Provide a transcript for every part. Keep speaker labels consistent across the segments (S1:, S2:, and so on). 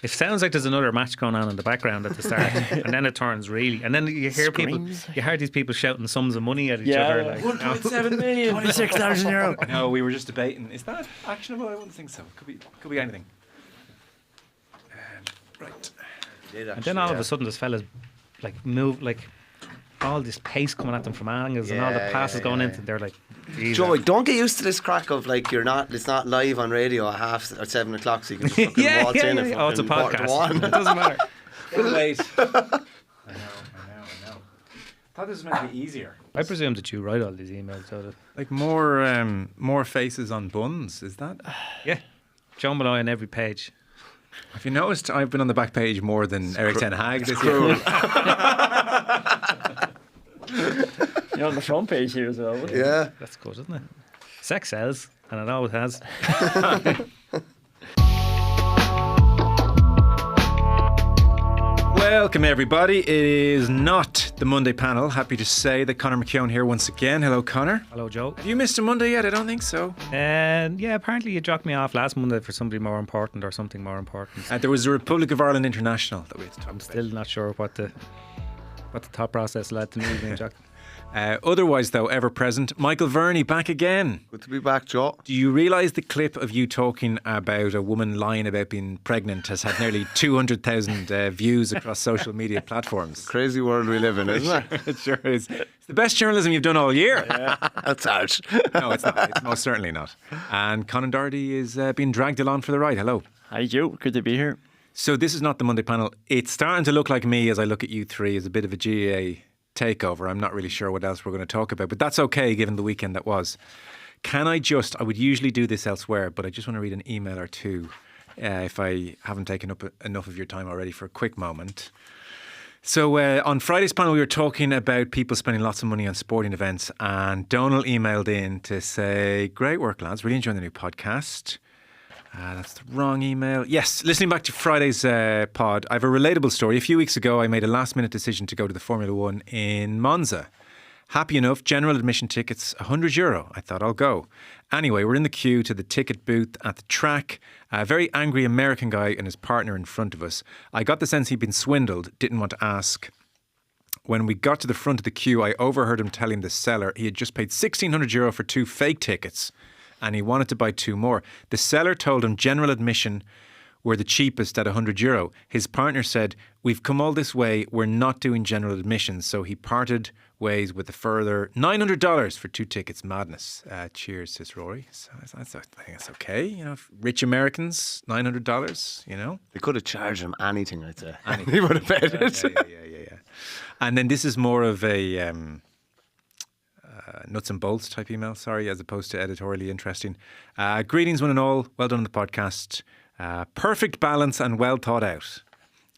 S1: It sounds like there's another match going on in the background at the start, and then it turns really. And then you hear these people shouting sums of money at each other. Like,
S2: 1.7 million, 26,000 euro.
S3: No, we were just debating. Is that actionable? I wouldn't think so. Could be anything. Right.
S1: And then all of a sudden, this fella's move all this pace coming at them from angles and all the passes going into. They're like,
S4: Joey, don't get used to this crack of it's not live on radio at 7 o'clock, so you can just fucking waltz in.
S1: Oh, it's a podcast.
S4: It
S1: doesn't matter.
S3: Late. I know. Thought this was meant to be easier.
S1: I presume that you write all these emails, so
S3: like more faces on buns. Is that?
S1: Yeah, John Molloy on every page.
S3: Have you noticed I've been on the back page more than Eric Ten Hag this year?
S2: You're on the front page here as well.
S4: Yeah.
S1: That's good, isn't it? Sex sells, and it always has.
S3: Welcome everybody. It is not the Monday panel. Happy to say that Conor McKeon here once again. Hello Conor.
S1: Hello Joe.
S3: Have you missed a Monday yet? I don't think so.
S1: And yeah, apparently you dropped me off last Monday for somebody more important or something more important.
S3: There was a Republic of Ireland International that we had to talk about.
S1: I'm still not sure what the thought process led to me being Jack.
S3: Otherwise, though, ever present, Michael Verney back again.
S4: Good to be back, Joe.
S3: Do you realise the clip of you talking about a woman lying about being pregnant has had nearly 200,000 views across social media platforms?
S4: Crazy world we live in, isn't it?
S3: It sure is. It's the best journalism you've done all year.
S4: Yeah, that's harsh.
S3: No, it's not. It's most certainly not. And Conan Doherty is being dragged along for the ride. Hello.
S2: Hi, Joe. Good to be here.
S3: So this is not the Monday panel. It's starting to look like me as I look at you three as a bit of a GAA takeover. I'm not really sure what else we're going to talk about, but that's okay given the weekend that was. I would usually do this elsewhere, but I just want to read an email or two if I haven't taken up enough of your time already for a quick moment. So on Friday's panel we were talking about people spending lots of money on sporting events, and Donal emailed in to say, great work lads, really enjoying the new podcast. That's the wrong email. Yes, listening back to Friday's pod, I have a relatable story. A few weeks ago, I made a last-minute decision to go to the Formula One in Monza. Happy enough, general admission tickets, €100. I thought I'll go. Anyway, we're in the queue to the ticket booth at the track. A very angry American guy and his partner in front of us. I got the sense he'd been swindled, didn't want to ask. When we got to the front of the queue, I overheard him telling the seller he had just paid €1,600 for 2 fake tickets, and he wanted to buy 2 more. The seller told him general admission were the cheapest at €100. His partner said, we've come all this way, we're not doing general admission. So he parted ways with a further $900 for 2 tickets. Madness. Cheers, says Rory. So I think that's okay. You know, rich Americans, $900, you know.
S4: They could have charged him anything, I'd say. Anything. He would have paid it.
S3: Yeah. And then this is more of a nuts and bolts type email, as opposed to editorially interesting. Greetings one and all. Well done on the podcast. Perfect balance and well thought out.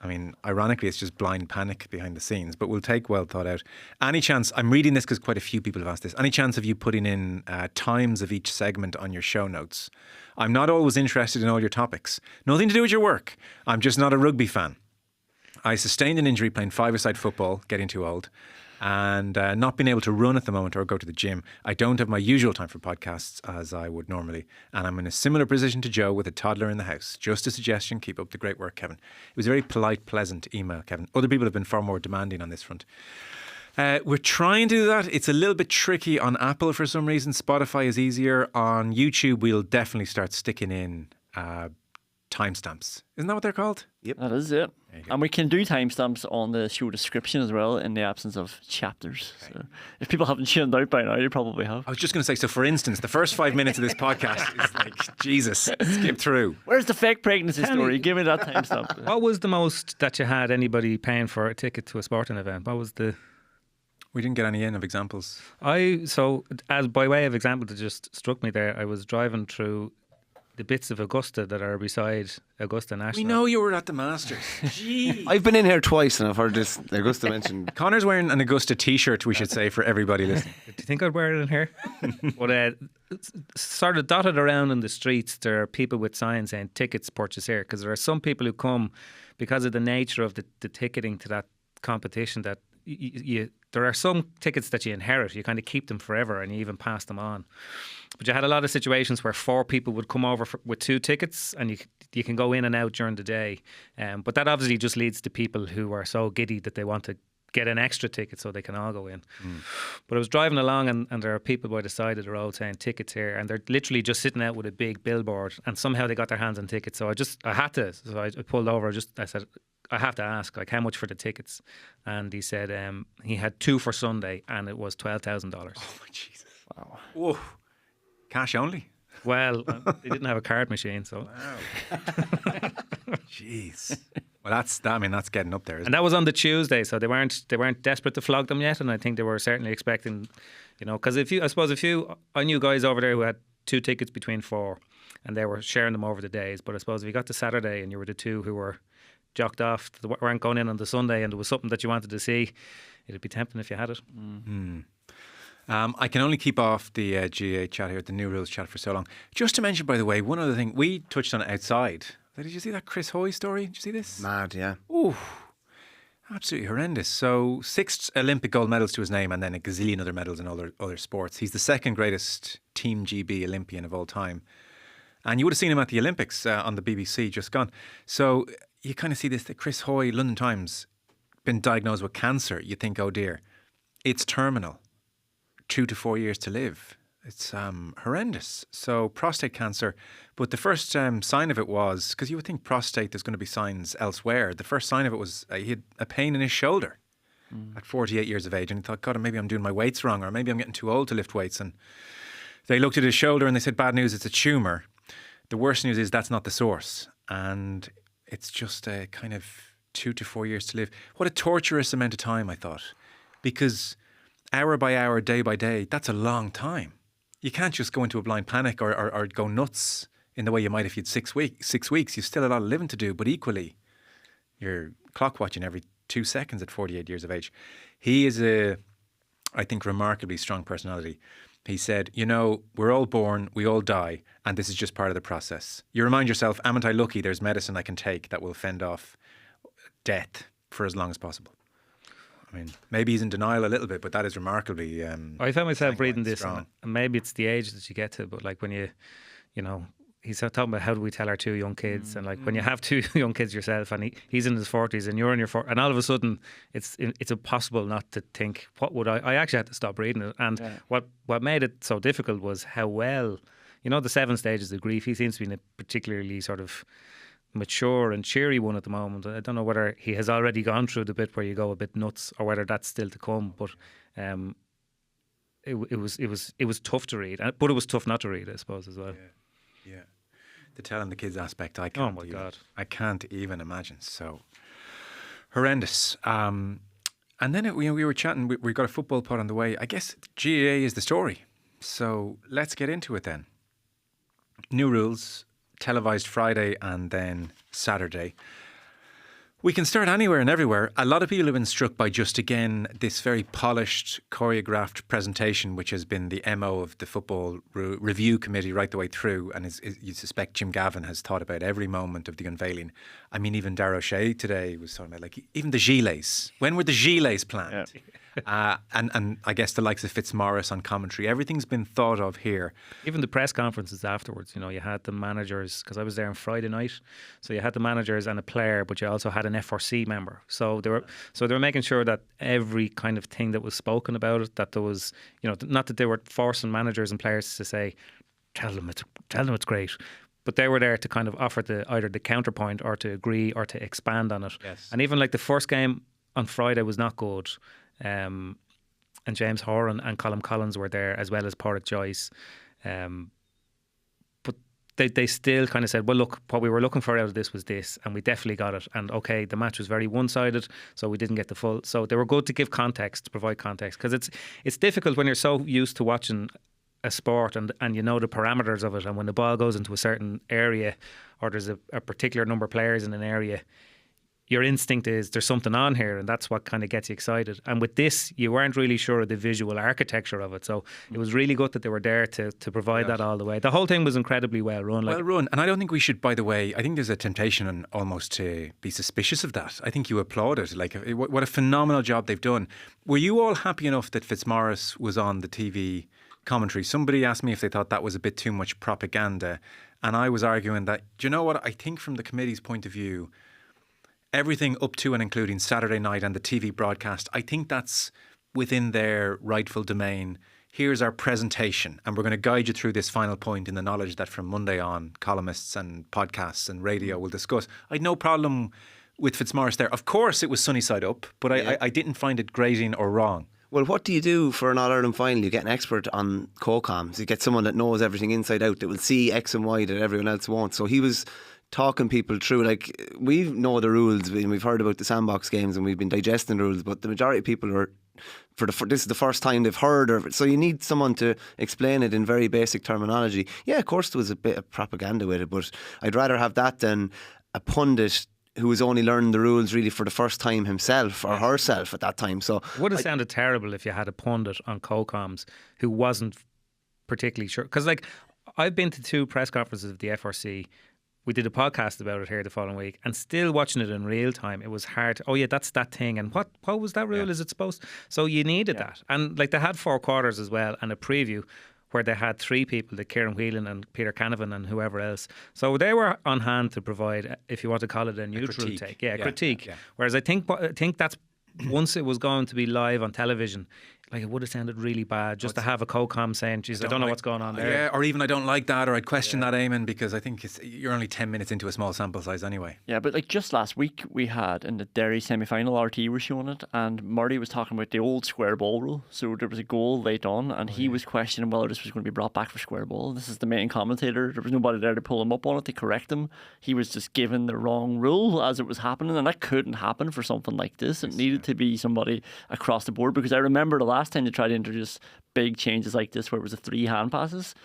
S3: I mean, ironically, it's just blind panic behind the scenes, but we'll take well thought out. Any chance, I'm reading this because quite a few people have asked this, any chance of you putting in times of each segment on your show notes? I'm not always interested in all your topics. Nothing to do with your work. I'm just not a rugby fan. I sustained an injury playing 5-a-side football, getting too old, and not being able to run at the moment or go to the gym. I don't have my usual time for podcasts as I would normally, and I'm in a similar position to Joe with a toddler in the house. Just a suggestion, keep up the great work, Kevin. It was a very polite, pleasant email, Kevin. Other people have been far more demanding on this front. We're trying to do that. It's a little bit tricky on Apple for some reason. Spotify is easier. On YouTube, we'll definitely start sticking in timestamps. Isn't that what they're called?
S2: Yep. That is it. And we can do timestamps on the show description as well in the absence of chapters. Okay. So if people haven't tuned out by now, they probably have.
S3: I was just going to say, so for instance, the first 5 minutes of this podcast is like, Jesus, skip through.
S2: Where's the fake pregnancy story? Give me that timestamp.
S1: What was the most that you had anybody paying for a ticket to a sporting event? What was the...
S3: We didn't get any in of examples.
S1: So as by way of example that just struck me there, I was driving through the bits of Augusta that are beside Augusta National.
S3: We know you were at the Masters. Gee.
S4: I've been in here twice and I've heard this Augusta mentioned.
S3: Connor's wearing an Augusta t-shirt, we should say, for everybody listening.
S1: Do you think I'd wear it in here? But sort of dotted around in the streets, there are people with signs saying tickets purchase here, because there are some people who come because of the nature of the ticketing to that competition that there are some tickets that you inherit. You kind of keep them forever and you even pass them on. But you had a lot of situations where 4 people would come over with 2 tickets and you can go in and out during the day. But that obviously just leads to people who are so giddy that they want to get an extra ticket so they can all go in. But I was driving along and there are people by the side of the road saying tickets here, and they're literally just sitting out with a big billboard, and somehow they got their hands on tickets. So I had to. So I pulled over. I said, I have to ask, like, how much for the tickets? And he said he had 2 for Sunday, and it was $12,000.
S3: Oh my Jesus! Wow. Whoa. Cash only.
S1: Well, they didn't have a card machine, so.
S3: Wow. Jeez. Well, that's getting up there.
S1: And that was on the Tuesday, so they weren't desperate to flog them yet, and I think they were certainly expecting, because I knew guys over there who had 2 tickets between 4, and they were sharing them over the days. But I suppose if you got to Saturday and you were the 2 who were jocked off, weren't going in on the Sunday, and there was something that you wanted to see, it'd be tempting if you had it.
S3: I can only keep off the GA chat here, the new rules chat, for so long. Just to mention, by the way, one other thing, we touched on it outside. Did you see that Chris Hoy story? Did you see this?
S4: Mad, yeah.
S3: Ooh, absolutely horrendous. So 6 Olympic gold medals to his name, and then a gazillion other medals in other sports. He's the 2nd greatest Team GB Olympian of all time. And you would have seen him at the Olympics on the BBC just gone. So you kind of see this, that Chris Hoy, London Times, been diagnosed with cancer. You think, oh dear, it's terminal. 2 to 4 years to live. It's horrendous. So prostate cancer. But the first sign of it was, because you would think prostate, there's going to be signs elsewhere. The first sign of it was he had a pain in his shoulder at 48 years of age. And he thought, God, maybe I'm doing my weights wrong, or maybe I'm getting too old to lift weights. And they looked at his shoulder and they said, bad news, it's a tumour. The worst news is that's not the source. And it's just a kind of 2 to 4 years to live. What a torturous amount of time, I thought. Because hour by hour, day by day, that's a long time. You can't just go into a blind panic or go nuts in the way you might if you'd 6 weeks. You've still a lot of living to do, but equally, you're clock watching every 2 seconds at 48 years of age. He is I think, remarkably strong personality. He said, we're all born, we all die, and this is just part of the process. You remind yourself, am I lucky there's medicine I can take that will fend off death for as long as possible. I mean, maybe he's in denial a little bit, but that is remarkably.
S1: I found myself reading this, and maybe it's the age that you get to, but like when he's talking about how do we tell our 2 young kids, and like when you have 2 young kids yourself, and he's in his 40s and you're in your 40s, and all of a sudden it's impossible not to think, what would I actually had to stop reading it, and what made it so difficult was how well, the 7 stages of grief. He seems to be in a particularly sort of mature and cheery one at the moment. I don't know whether he has already gone through the bit where you go a bit nuts or whether that's still to come, but it was tough to read, but it was tough not to read, I suppose, as well.
S3: Yeah. The telling the kids aspect, I can't.
S1: Oh my God,
S3: I can't even imagine. So horrendous. And then we were chatting. We got a football pod on the way. I guess GAA is the story. So let's get into it then. New rules. Televised Friday and then Saturday. We can start anywhere and everywhere. A lot of people have been struck by just, again, this very polished, choreographed presentation, which has been the MO of the Football Review Committee right the way through. And you suspect Jim Gavin has thought about every moment of the unveiling. I mean, even Darragh O'Shea today was talking about, like, even the gilets. When were the gilets planned? Yeah. And I guess the likes of Fitzmaurice on commentary. Everything's been thought of here.
S1: Even the press conferences afterwards, you had the managers, because I was there on Friday night, so you had the managers and a player, but you also had an FRC member. So they were making sure that every kind of thing that was spoken about it, that there was, not that they were forcing managers and players to say, tell them it's great. But they were there to kind of offer either the counterpoint or to agree or to expand on it.
S3: Yes.
S1: And even like the first game on Friday was not good. And James Horan and Colm Collins were there, as well as Pádraig Joyce. But they still kind of said, well, look, what we were looking for out of this was this, and we definitely got it. And okay, the match was very one-sided, so we didn't get the full. So they were good to give context, to provide context, because it's difficult when you're so used to watching a sport and you know the parameters of it, and when the ball goes into a certain area or there's a particular number of players in an area, your instinct is there's something on here, and that's what kind of gets you excited. And with this, you weren't really sure of the visual architecture of it, so it was really good that they were there to provide that all the way. The whole thing was incredibly well run.
S3: Well run, and I don't think we should, by the way, I think there's a temptation almost to be suspicious of that. I think you applaud it. Like, what a phenomenal job they've done. Were you all happy enough that Fitzmaurice was on the TV commentary? Somebody asked me if they thought that was a bit too much propaganda, and I was arguing that, do you know what, I think from the committee's point of view, everything up to and including Saturday night and the TV broadcast, I think that's within their rightful domain. Here's our presentation, and we're going to guide you through this final point in the knowledge that from Monday on, columnists and podcasts and radio will discuss. I had no problem with Fitzmaurice there. Of course, it was sunny side up, but I didn't find it grating or wrong.
S4: Well, what do you do for an All-Ireland final? You get an expert on co-coms. You get someone that knows everything inside out, that will see X and Y that everyone else won't. So he was talking people through, like, we know the rules and we've heard about the sandbox games and we've been digesting the rules, but the majority of people are this is the first time they've heard of it, so you need someone to explain it in very basic terminology. Yeah, of course there was a bit of propaganda with it, but I'd rather have that than a pundit who was only learning the rules really for the first time himself or herself at that time. So
S1: it would have sounded terrible if you had a pundit on co-coms who wasn't particularly sure, because like I've been to 2 press conferences of the FRC. We did a podcast about it here the following week, and still watching it in real time, it was hard. Oh yeah, that's that thing, and what was that rule? Is it supposed? So you needed that, and like they had 4 quarters as well, and a preview where they had 3 people, the Kieran Whelan and Peter Canavan and whoever else. So they were on hand to provide, if you want to call it a neutral take, critique. Yeah. Whereas I think that's once it was going to be live on television, like it would have sounded really bad just to have a co-com saying, geez, I don't know what's going on there.
S3: Yeah, or even I don't like that, or I'd question that, Eamon, because I think you're only 10 minutes into a small sample size anyway.
S2: Yeah, but like just last week we had in the Derry semi-final, RT were showing it, and Murray was talking about the old square ball rule. So there was a goal late on, and he was questioning whether this was going to be brought back for square ball. This is the main commentator. There was nobody there to pull him up on it, to correct him. He was just given the wrong rule as it was happening, and that couldn't happen for something like this. It needed to be somebody across the board, because I remember the last time they tried to introduce big changes like this where it was a 3 hand passes,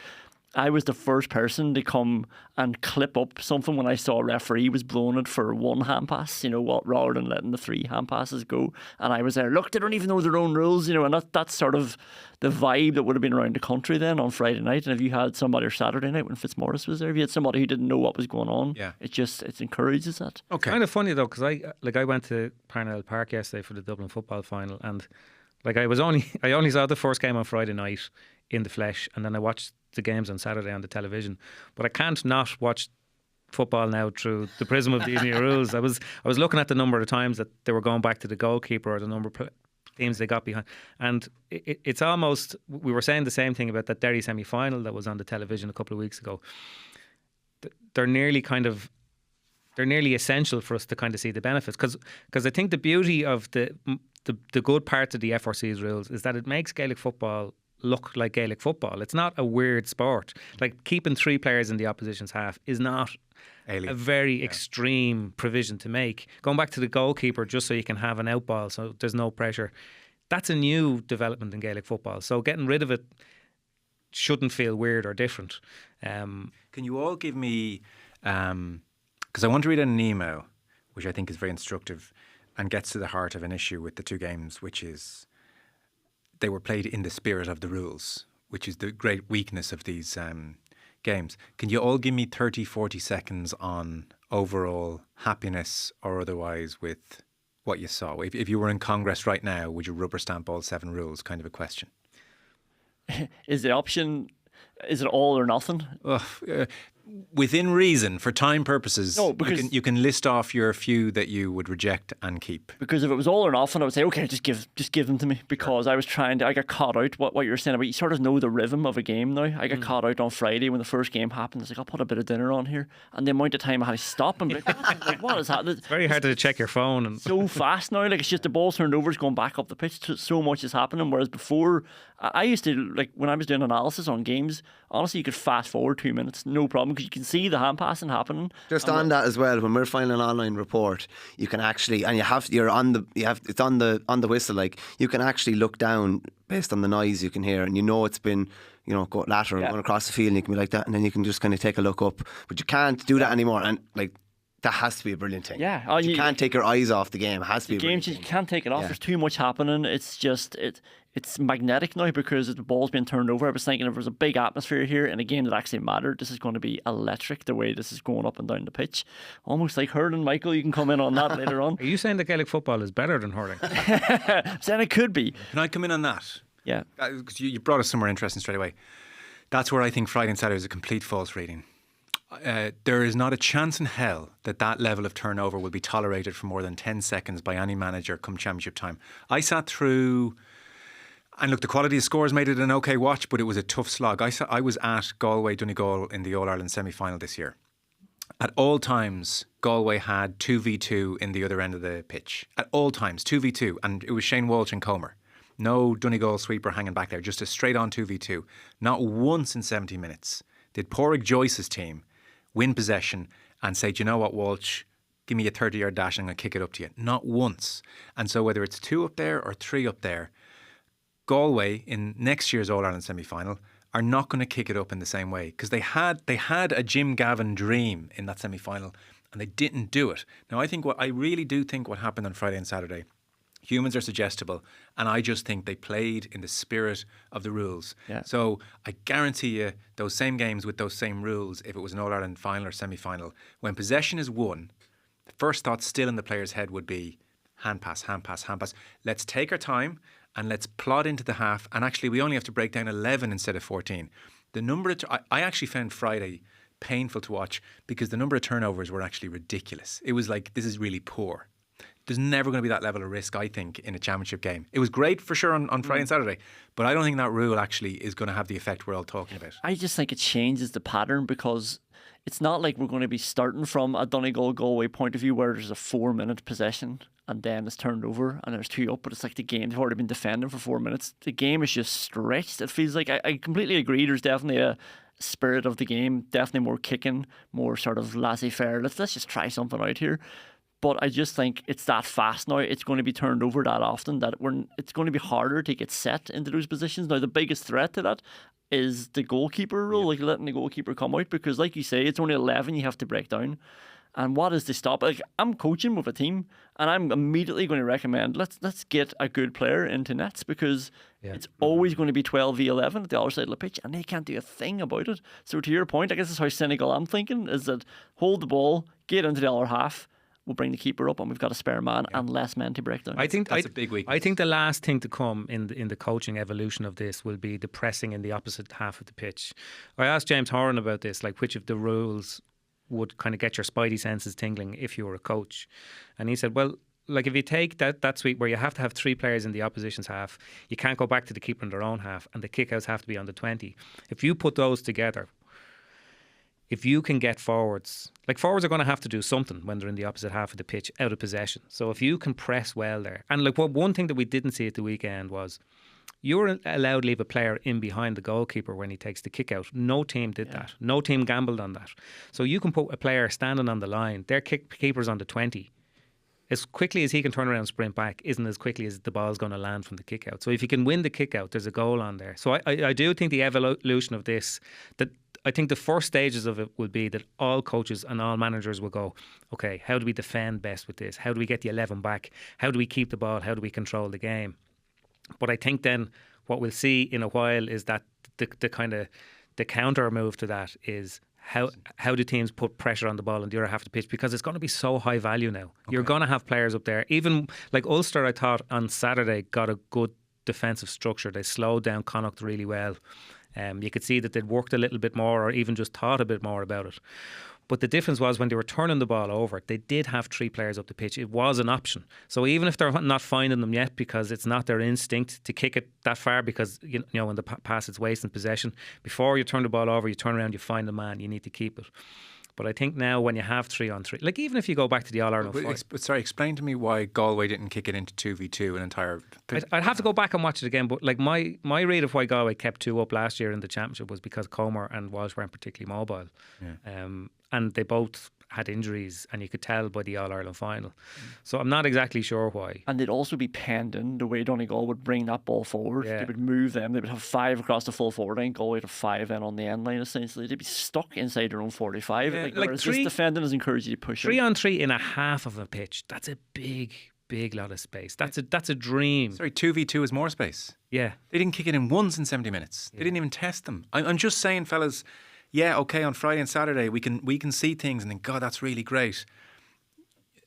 S2: I was the first person to come and clip up something when I saw a referee was blowing it for 1 hand pass, rather than letting the 3 hand passes go. And I was there, look, they don't even know their own rules, and that's sort of the vibe that would have been around the country then on Friday night. And if you had somebody, or Saturday night when Fitzmaurice was there, if you had somebody who didn't know what was going on, it encourages that.
S1: Okay. Kind of funny though, because I went to Parnell Park yesterday for the Dublin football final, and like I only saw the first game on Friday night in the flesh, and then I watched the games on Saturday on the television. But I can't not watch football now through the prism of these new rules. I was looking at the number of times that they were going back to the goalkeeper, or the number of teams they got behind, and it's almost, we were saying the same thing about that Derry semi-final that was on the television a couple of weeks ago. They're nearly essential for us to kind of see the benefits, because I think the beauty of the good part of the FRC's rules is that it makes Gaelic football look like Gaelic football. It's not a weird sport. Like keeping 3 players in the opposition's half is not a very extreme provision to make. Going back to the goalkeeper just so you can have an out ball so there's no pressure, that's a new development in Gaelic football. So getting rid of it shouldn't feel weird or different.
S3: Can you all give me, because I want to read an email which I think is very instructive and gets to the heart of an issue with the 2 games, which is they were played in the spirit of the rules, which is the great weakness of these games. Can you all give me 30, 40 seconds on overall happiness or otherwise with what you saw? If you were in Congress right now, would you rubber stamp all 7 rules? Kind of a question.
S2: Is the option, is it all or nothing?
S3: Within reason, for time purposes,
S2: no, because
S3: you can list off your few that you would reject and keep.
S2: Because if it was all or nothing, I would say, okay, just give them to me. Because I was I got caught out, what you were saying about, you sort of know the rhythm of a game now. I got caught out on Friday when the first game happened. I was like, I'll put a bit of dinner on here. And the amount of time I had to stop and be like, what is happening?
S1: It's very hard to check your phone. And
S2: so fast now, like it's just the ball turned over, it's going back up the pitch. So much is happening. Whereas before, I used to, like when I was doing analysis on games, honestly, you could fast forward 2 minutes, no problem, because you can see the hand passing happening.
S4: Just on that as well, when we're filing an online report, you can actually, and it's on the whistle, like you can actually look down based on the noise you can hear, and it's been go lateral going across the field, and you can be like that, and then you can just kind of take a look up, but you can't do that anymore. And like That has to be a brilliant thing.
S2: Yeah. Oh,
S4: you can't take your eyes off the game. It has to be a brilliant
S2: you
S4: thing.
S2: can't take it off.
S4: Yeah.
S2: There's too much happening. It's just it's magnetic now because the ball's being turned over. I was thinking if there was a big atmosphere here in a game that actually mattered, this is going to be electric the way this is going up and down the pitch. Almost like hurling. Michael, you can come in on that later on.
S1: Are you saying that Gaelic football is better than hurling?
S2: Saying it could be.
S3: Can I come in on that?
S2: Yeah.
S3: Because you brought us somewhere interesting straight away. That's where I think Friday and Saturday is a complete false reading. There is not a chance in hell that level of turnover will be tolerated for more than 10 seconds by any manager come championship time. I sat through, and look, the quality of scores made it an okay watch, but it was a tough slog. I was at Galway Donegal in the All-Ireland semi-final this year. At all times, Galway had 2v2 in the other end of the pitch. At all times, 2v2, and it was Shane Walsh and Comer. No Donegal sweeper hanging back there, just a straight-on 2v2. Not once in 70 minutes did Pádraig Joyce's team win possession and say, do you know what, Walsh, give me a 30-yard dash and I'm going to kick it up to you. Not once. And so whether it's 2 up there or 3 up there, Galway in next year's All-Ireland semi-final are not going to kick it up in the same way because they had a Jim Gavin dream in that semi-final and they didn't do it. Now, I really do think what happened on Friday and Saturday, humans are suggestible, and I just think they played in the spirit of the rules.
S2: Yeah.
S3: So I guarantee you those same games with those same rules, if it was an All-Ireland final or semi-final, when possession is won, the first thought still in the player's head would be hand pass, hand pass, hand pass. Let's take our time and let's plod into the half, and actually we only have to break down 11 instead of 14. The number of I actually found Friday painful to watch because the number of turnovers were actually ridiculous. It was like, this is really poor. There's never going to be that level of risk, I think, in a championship game. It was great for sure on Friday and Saturday, but I don't think that rule actually is going to have the effect we're all talking about.
S2: I just think it changes the pattern because it's not like we're going to be starting from a Donegal-Galway point of view where there's a 4-minute possession and then it's turned over and there's 2 up, but it's like the game, they've already been defending for 4 minutes. The game is just stretched. It feels like, I completely agree, there's definitely a spirit of the game, definitely more kicking, more sort of laissez-faire. Let's just try something out here. But I just think it's that fast now. It's going to be turned over that often that it's going to be harder to get set into those positions. Now, the biggest threat to that is the goalkeeper rule, like letting the goalkeeper come out, because like you say, it's only 11 you have to break down. And what is the stop? Like, I'm coaching with a team and I'm immediately going to recommend let's get a good player into nets because it's always going to be 12v11 at the other side of the pitch and they can't do a thing about it. So to your point, I guess that's how cynical I'm thinking, is that hold the ball, get into the other half, we'll bring the keeper up and we've got a spare man and less men to break down.
S1: I think
S3: that's a big weakness.
S1: I think the last thing to come in the coaching evolution of this will be the pressing in the opposite half of the pitch. I asked James Horan about this, like which of the rules would kind of get your spidey senses tingling if you were a coach. And he said, well, like if you take that suite where you have to have 3 players in the opposition's half, you can't go back to the keeper in their own half and the kickouts have to be on the 20. If you put those together, if you can get forwards, like forwards are going to have to do something when they're in the opposite half of the pitch out of possession. So if you can press well there, and like one thing that we didn't see at the weekend was you were allowed to leave a player in behind the goalkeeper when he takes the kick out. No team did that. No team gambled on that. So you can put a player standing on the line, their keeper's on the 20. As quickly as he can turn around and sprint back isn't as quickly as the ball's going to land from the kick out. So if you can win the kick out, there's a goal on there. So I do think the evolution of this, that I think the first stages of it will be that all coaches and all managers will go, okay, how do we defend best with this? How do we get the 11 back? How do we keep the ball? How do we control the game? But I think then what we'll see in a while is that the kind of the counter move to that is how do teams put pressure on the ball in the other half of the pitch, because it's going to be so high value now. Okay. You're going to have players up there. Even like Ulster, I thought on Saturday got a good defensive structure. They slowed down Connacht really well. You could see that they'd worked a little bit more or even just thought a bit more about it. But the difference was when they were turning the ball over, they did have 3 players up the pitch. It was an option. So even if they're not finding them yet because it's not their instinct to kick it that far, because you know when the pass it's wasting possession, before you turn the ball over, you turn around, you find the man, you need to keep it. But I think now when you have 3-on-3, like even if you go back to the All-Ireland fight.
S3: Sorry, explain to me why Galway didn't kick it into 2v2 an entire...
S1: I'd have to go back and watch it again, but like my read of why Galway kept 2 up last year in the championship was because Comer and Walsh weren't particularly mobile. Yeah. And they both had injuries, and you could tell by the All-Ireland final. So I'm not exactly sure why.
S2: And they'd also be penned in the way Donegal would bring that ball forward.
S1: Yeah.
S2: They would move them. They would have 5 across the full forward line, Galway to 5 then on the end line, essentially. They'd be stuck inside their own 45.
S1: Yeah,
S2: Whereas this defending has encouraged you to push
S1: 3
S2: it.
S1: on 3 in a half of a pitch. That's a big lot of space. That's a dream.
S3: Sorry, 2v2 is more space.
S1: Yeah.
S3: They didn't kick it in once in 70 minutes. They didn't even test them. I'm just saying, fellas, yeah, okay, on Friday and Saturday we can see things and think, God, that's really great.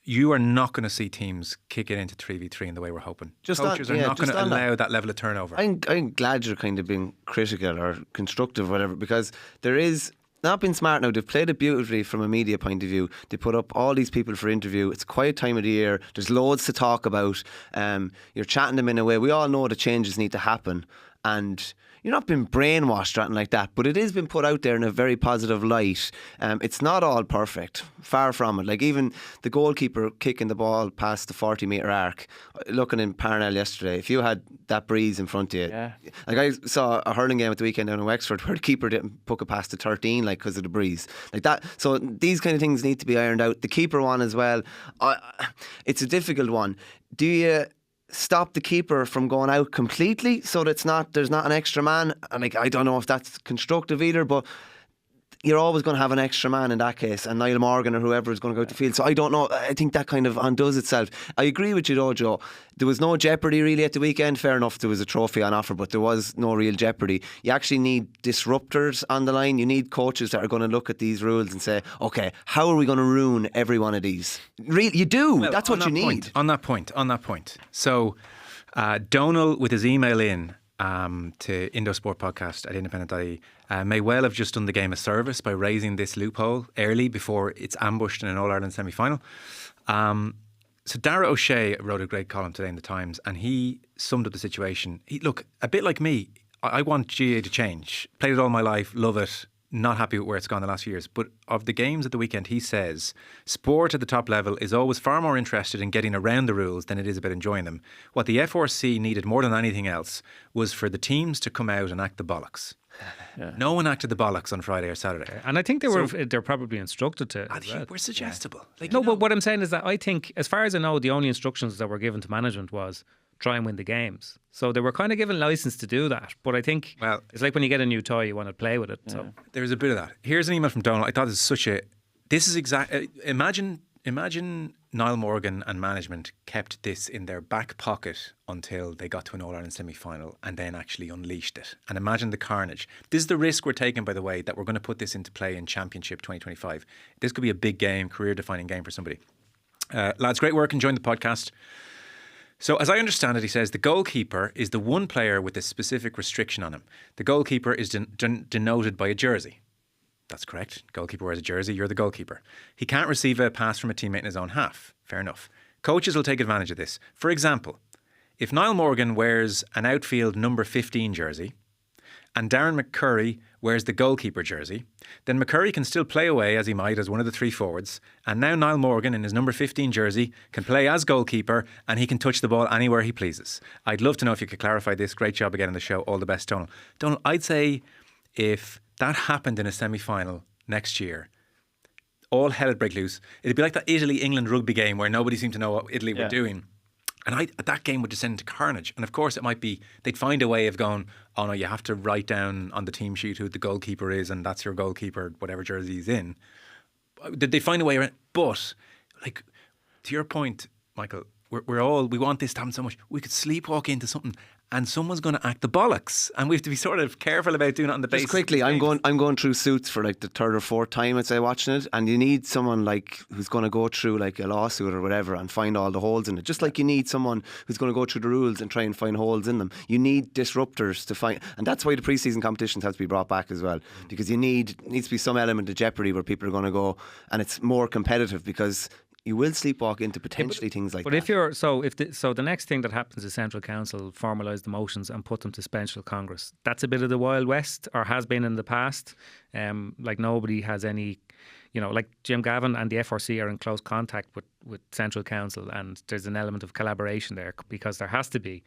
S3: You are not going to see teams kick it into 3v3 in the way we're hoping. Coaches are not going to allow that level of turnover.
S4: I'm glad you're kind of being critical or constructive or whatever, because there is not been smart now. They've played it beautifully from a media point of view. They put up all these people for interview. It's a quiet time of the year. There's loads to talk about. You're chatting them in a way. We all know the changes need to happen, and you're not being brainwashed or anything like that, but it has been put out there in a very positive light. It's not all perfect, far from it. Like even the goalkeeper kicking the ball past the 40-metre arc, looking in Parnell yesterday, if you had that breeze in front of you, like I saw a hurling game at the weekend down in Wexford where the keeper didn't puck it past the 13 like because of the breeze, like that. So these kind of things need to be ironed out. The keeper one as well, it's a difficult one. Do you stop the keeper from going out completely so that there's not an extra man? And like, I don't know if that's constructive either, but you're always going to have an extra man in that case, and Niall Morgan or whoever is going to go out the field. So I don't know. I think that kind of undoes itself. I agree with you though, Joe. There was no jeopardy really at the weekend. Fair enough, there was a trophy on offer, but there was no real jeopardy. You actually need disruptors on the line. You need coaches that are going to look at these rules and say, okay, how are we going to ruin every one of these? Really, you do.
S3: Well,
S4: that's what you need.
S3: On that point. So Donal, with his email in to Indo Sport podcast at independent.ie, may well have just done the game a service by raising this loophole early before it's ambushed in an All-Ireland semi-final. So Dara O'Shea wrote a great column today in the Times, and he summed up the situation. Look, a bit like me, I want GA to change. Played it all my life, love it. Not happy with where it's gone the last few years. But of the games at the weekend, he says, sport at the top level is always far more interested in getting around the rules than it is about enjoying them. What the FRC needed more than anything else was for the teams to come out and act the bollocks. Yeah. No one acted the bollocks on Friday or Saturday.
S1: And I think they're probably instructed to.
S3: I think we're suggestible. Yeah.
S1: Like, no, but what I'm saying is that I think, as far as I know, the only instructions that were given to management was try and win the games. So they were kind of given license to do that. But I think it's like when you get a new toy, you want to play with it. Yeah. So
S3: there's a bit of that. Here's an email from Donald. I thought this is exact. Imagine Niall Morgan and management kept this in their back pocket until they got to an All-Ireland semi-final and then actually unleashed it. And imagine the carnage. This is the risk we're taking, by the way, that we're going to put this into play in Championship 2025. This could be a big game, career-defining game for somebody. Lads, great work. Enjoying the podcast. So as I understand it, he says the goalkeeper is the one player with a specific restriction on him. The goalkeeper is denoted by a jersey. That's correct. Goalkeeper wears a jersey, you're the goalkeeper. He can't receive a pass from a teammate in his own half. Fair enough. Coaches will take advantage of this. For example, if Niall Morgan wears an outfield number 15 jersey and Darren McCurry wears the goalkeeper jersey, then McCurry can still play away as he might as one of the three forwards, and now Niall Morgan in his number 15 jersey can play as goalkeeper and he can touch the ball anywhere he pleases. I'd love to know if you could clarify this. Great job again on the show. All the best, Donald. Donald, I'd say if that happened in a semi-final next year, all hell would break loose. It'd be like that Italy-England rugby game where nobody seemed to know what Italy were doing. And that game would descend into carnage. And of course, it might be, they'd find a way of going, oh no, you have to write down on the team sheet who the goalkeeper is, and that's your goalkeeper, whatever jersey he's in. They'd find a way around. But, like, to your point, Michael, we want this to happen so much. We could sleepwalk into something and someone's going to act the bollocks, and we have to be sort of careful about doing it on the basis.
S4: Just quickly, I'm going through Suits for like the third or fourth time I'd say watching it, and you need someone like who's going to go through like a lawsuit or whatever and find all the holes in it. Just like you need someone who's going to go through the rules and try and find holes in them. You need disruptors to find, and that's why the pre-season competitions have to be brought back as well, because it needs to be some element of jeopardy where people are going to go, and it's more competitive because you will sleepwalk into potentially things like that. But
S1: if the next thing that happens is Central Council formalise the motions and put them to Special Congress, that's a bit of the Wild West, or has been in the past. Like nobody has any, like Jim Gavin and the FRC are in close contact with Central Council, and there's an element of collaboration there because there has to be.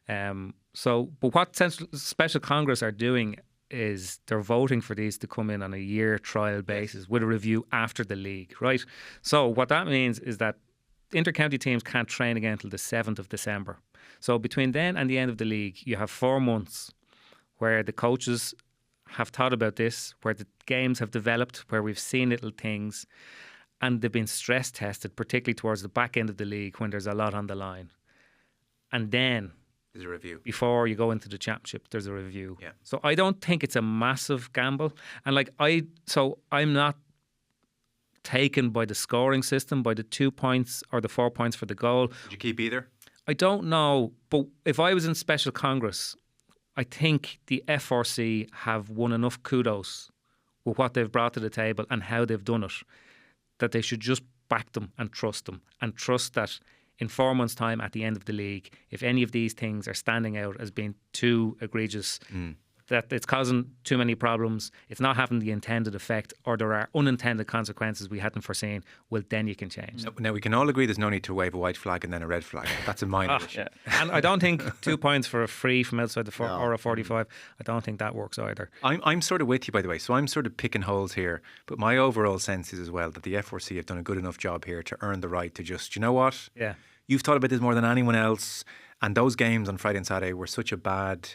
S1: But what Special Congress are doing is they're voting for these to come in on a year trial basis with a review after the league, right? So what that means is that inter-county teams can't train again until the 7th of December. So between then and the end of the league, you have 4 months where the coaches have thought about this, where the games have developed, where we've seen little things, and they've been stress tested, particularly towards the back end of the league when there's a lot on the line. And then
S3: There's a review.
S1: before you go into the championship, there's a review.
S3: Yeah.
S1: So I don't think it's a massive gamble. And I'm not taken by the scoring system, by the 2 points or the 4 points for the goal.
S3: Did you keep either?
S1: I don't know, but if I was in Special Congress, I think the FRC have won enough kudos with what they've brought to the table and how they've done it, that they should just back them and trust that in 4 months' time at the end of the league, if any of these things are standing out as being too egregious, that it's causing too many problems, it's not having the intended effect, or there are unintended consequences we hadn't foreseen, well, then you can change.
S3: Now, we can all agree there's no need to wave a white flag and then a red flag. That's a minor issue.
S1: Yeah. And I don't think 2 points for a free from outside the or a 45, I don't think that works either.
S3: I'm sort of with you, by the way. So I'm sort of picking holes here. But my overall sense is as well that the FRC have done a good enough job here to earn the right to just, you know what?
S1: Yeah.
S3: You've thought about this more than anyone else. And those games on Friday and Saturday were such a bad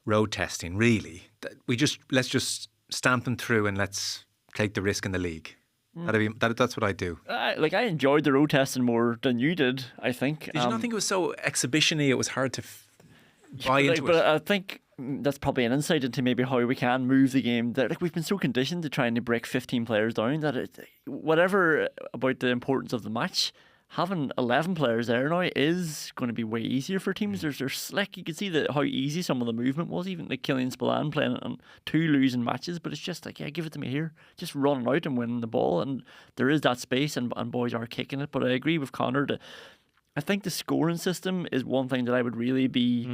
S3: road testing, really. Let's just stamp them through and let's take the risk in the league. That's what I do.
S2: I enjoyed the road testing more than you did, I think.
S3: Did you not think it was so exhibition-y? It was hard to buy into
S2: but
S3: it.
S2: I think that's probably an insight into maybe how we can move the game. That we've been so conditioned to trying to break 15 players down that whatever about the importance of the match, having 11 players there now is going to be way easier for teams. There's slick. You can see how easy some of the movement was, even like Killian Spillane playing on 2 losing matches, but it's just like, yeah, give it to me here. Just running out and winning the ball, and there is that space, and boys are kicking it. But I agree with Conor. I think the scoring system is one thing that I would really be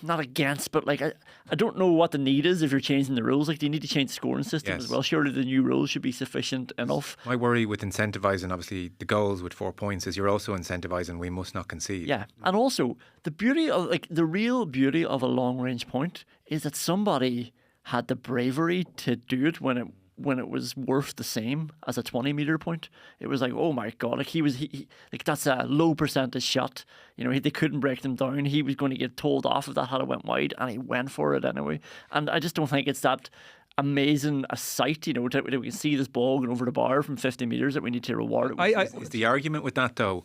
S2: not against, but like I don't know what the need is if you're changing the rules. Like, do you need to change the scoring system as well? Surely the new rules should be sufficient enough.
S3: My worry with incentivising, obviously, the goals with 4 points is you're also incentivising we must not concede.
S2: Yeah, and also the beauty of the real beauty of a long range point is that somebody had the bravery to do it when it was worth the same as a 20-meter point. It was like, oh my God, like he like that's a low percentage shot. You know, they couldn't break them down. He was going to get told off if that had went wide, and he went for it anyway. And I just don't think it's that amazing a sight, you know, that we can see this ball going over the bar from 50 metres that we need to reward it.
S3: Is the argument with that though?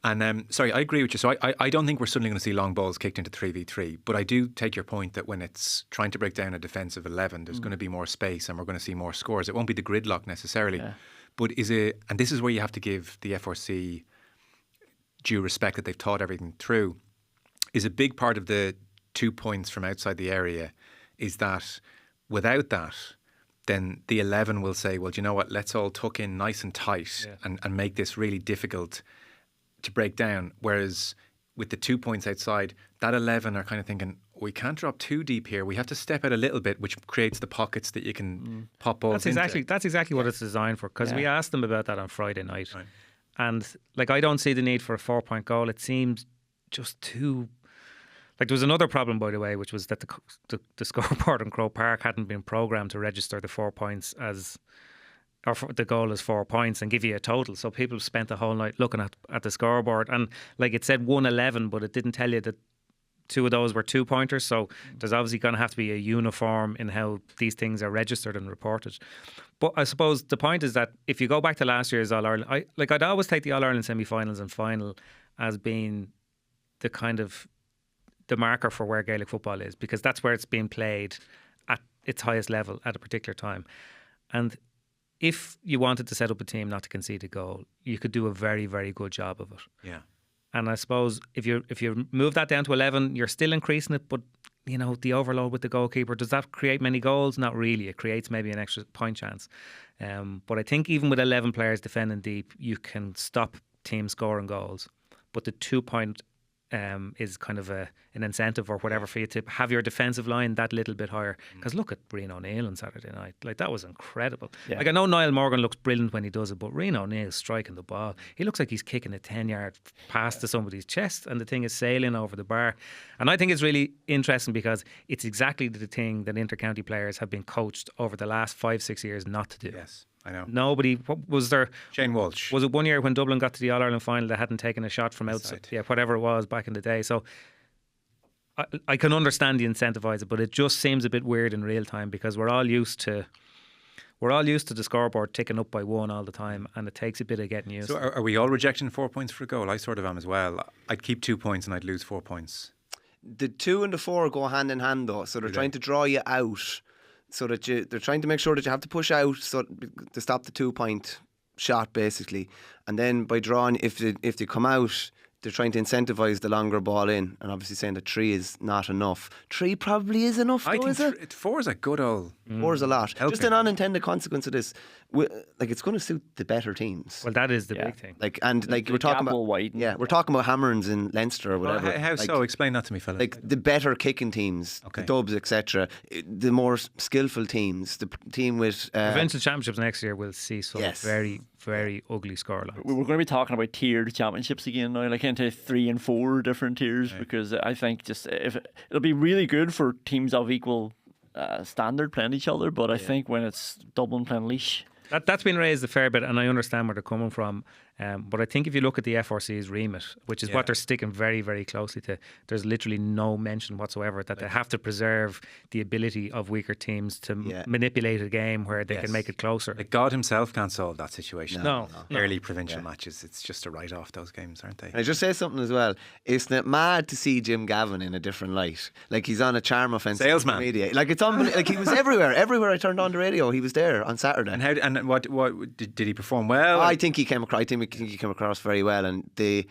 S3: And sorry, I agree with you. So I don't think we're suddenly going to see long balls kicked into 3v3. But I do take your point that when it's trying to break down a defensive 11, there's going to be more space and we're going to see more scores. It won't be the gridlock necessarily. Yeah. But and this is where you have to give the FRC due respect that they've thought everything through, is a big part of the 2 points from outside the area is that without that, then the 11 will say, well, do you know what, let's all tuck in nice and tight and make this really difficult to break down. Whereas with the 2 points outside, that 11 are kind of thinking, we can't drop too deep here. We have to step out a little bit, which creates the pockets that you can pop balls into.
S1: That's exactly what it's designed for, because we asked them about that on Friday night. Right. And like, I don't see the need for a 4-point goal. It seems just too... Like, there was another problem, by the way, which was that the scoreboard in Croke Park hadn't been programmed to register the 4 points as... or the goal is 4 points and give you a total. So people spent the whole night looking at the scoreboard, and like it said 111, but it didn't tell you that 2 of those were 2-pointers. So there's obviously going to have to be a uniform in how these things are registered and reported. But I suppose the point is that if you go back to last year's All-Ireland, I'd always take the All-Ireland semi-finals and final as being the kind of the marker for where Gaelic football is, because that's where it's being played at its highest level at a particular time. And if you wanted to set up a team not to concede a goal, you could do a very, very good job of it.
S3: Yeah.
S1: And I suppose if you move that down to 11, you're still increasing it, but you know, the overload with the goalkeeper, does that create many goals? Not really. It creates maybe an extra point chance. But I think even with 11 players defending deep, you can stop teams scoring goals. But the 2-point is kind of an incentive or whatever for you to have your defensive line that little bit higher. Because look at Rian O'Neill on Saturday night. Like, that was incredible.
S2: Yeah.
S1: Like, I know Niall Morgan looks brilliant when he does it, but Rian O'Neill's striking the ball. He looks like he's kicking a 10-yard pass to somebody's chest and the thing is sailing over the bar. And I think it's really interesting because it's exactly the thing that inter-county players have been coached over the last 5-6 years not to do.
S3: Yes, I know.
S1: Nobody, what was there?
S3: Shane Walsh.
S1: Was it one year when Dublin got to the All-Ireland final that hadn't taken a shot from outside? Yeah, whatever it was back in the day. So I can understand the incentivizer, but it just seems a bit weird in real time because we're all used to the scoreboard ticking up by one all the time, and it takes a bit of getting used
S3: So
S1: to.
S3: are we all rejecting 4 points for a goal? I sort of am as well. I'd keep 2 points and I'd lose 4 points.
S4: The 2 and the 4 go hand in hand though, so they're trying to draw you out, so that they're trying to make sure that you have to push out so to stop the 2-point shot basically, and then by drawing, if they come out, they're trying to incentivise the longer ball in, and obviously saying that 3 is not enough. 3 probably is enough though,
S3: I think
S4: is it?
S3: 4 is a good old.
S4: 4 is a lot.
S3: Helping.
S4: Just an unintended consequence of this, like, it's going to suit the better teams.
S1: Well, that is the big thing.
S4: Like, and like
S2: The
S4: we're talking
S2: gap will
S4: about,
S2: widen.
S4: yeah, we're talking about Hammerons in Leinster or whatever.
S3: How
S4: like,
S3: so? Explain that to me, fella.
S4: Like the better kicking teams,
S3: Okay.
S4: the Dubs, etc., the more skillful teams, the team with
S1: Provincial championships next year will see some
S4: Yes.
S1: very, very ugly scorelines.
S2: We're going to be talking about tiered championships again now, like into 3 and 4 different tiers, because I think just it'll be really good for teams of equal standard playing each other, but I think when it's Dublin playing Laois,
S1: That's been raised a fair bit, and I understand where they're coming from. But I think if you look at the FRC's remit, which is what they're sticking very, very closely to, there's literally no mention whatsoever that they have to preserve the ability of weaker teams to manipulate a game where they can make it closer.
S3: Like, God himself can't solve that situation.
S1: No.
S3: Early provincial matches, it's just a write off those games, aren't they?
S4: And I just say something as well. It's not mad to see Jim Gavin in a different light. Like, he's on a charm offensive
S3: Salesman.
S4: media. Like, it's unbelievable. Like, he was everywhere. Everywhere I turned on the radio, he was there on Saturday.
S3: And what did he perform well?
S4: I think he came across very well, and they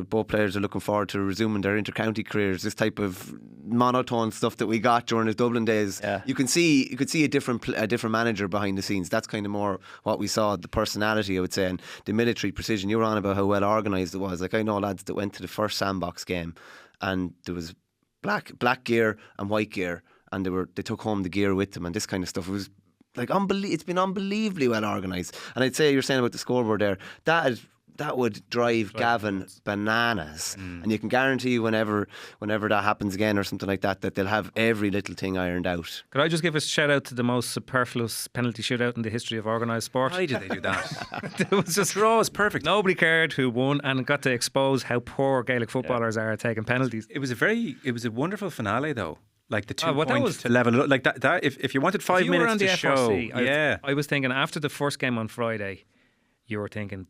S4: both players are looking forward to resuming their inter-county careers. This type of monotone stuff that we got during his Dublin days, you could see a different manager behind the scenes. That's kind of more what we saw, the personality, I would say, and the military precision. You were on about how well organised it was. Like, I know lads that went to the first Sandbox game, and there was black gear and white gear, and they took home the gear with them, and this kind of stuff. It was like it's been unbelievably well organised. And I'd say you're saying about the scoreboard there, that would drive Gavin bananas. And you can guarantee whenever that happens again or something like that they'll have every little thing ironed out.
S1: Could I just give a shout out to the most superfluous penalty shootout in the history of organised sport?
S3: Why did they do that?
S1: It was just
S3: Draw is perfect.
S1: Nobody cared who won, and got to expose how poor Gaelic footballers are at taking penalties.
S3: It was a wonderful finale though. Like the 2
S1: well, that
S3: points
S1: was-
S3: to level it up. Like that if you wanted 5
S1: If you were
S3: minutes
S1: on
S3: to
S1: the
S3: show,
S1: FRC, I was thinking after the first game on Friday, you were thinking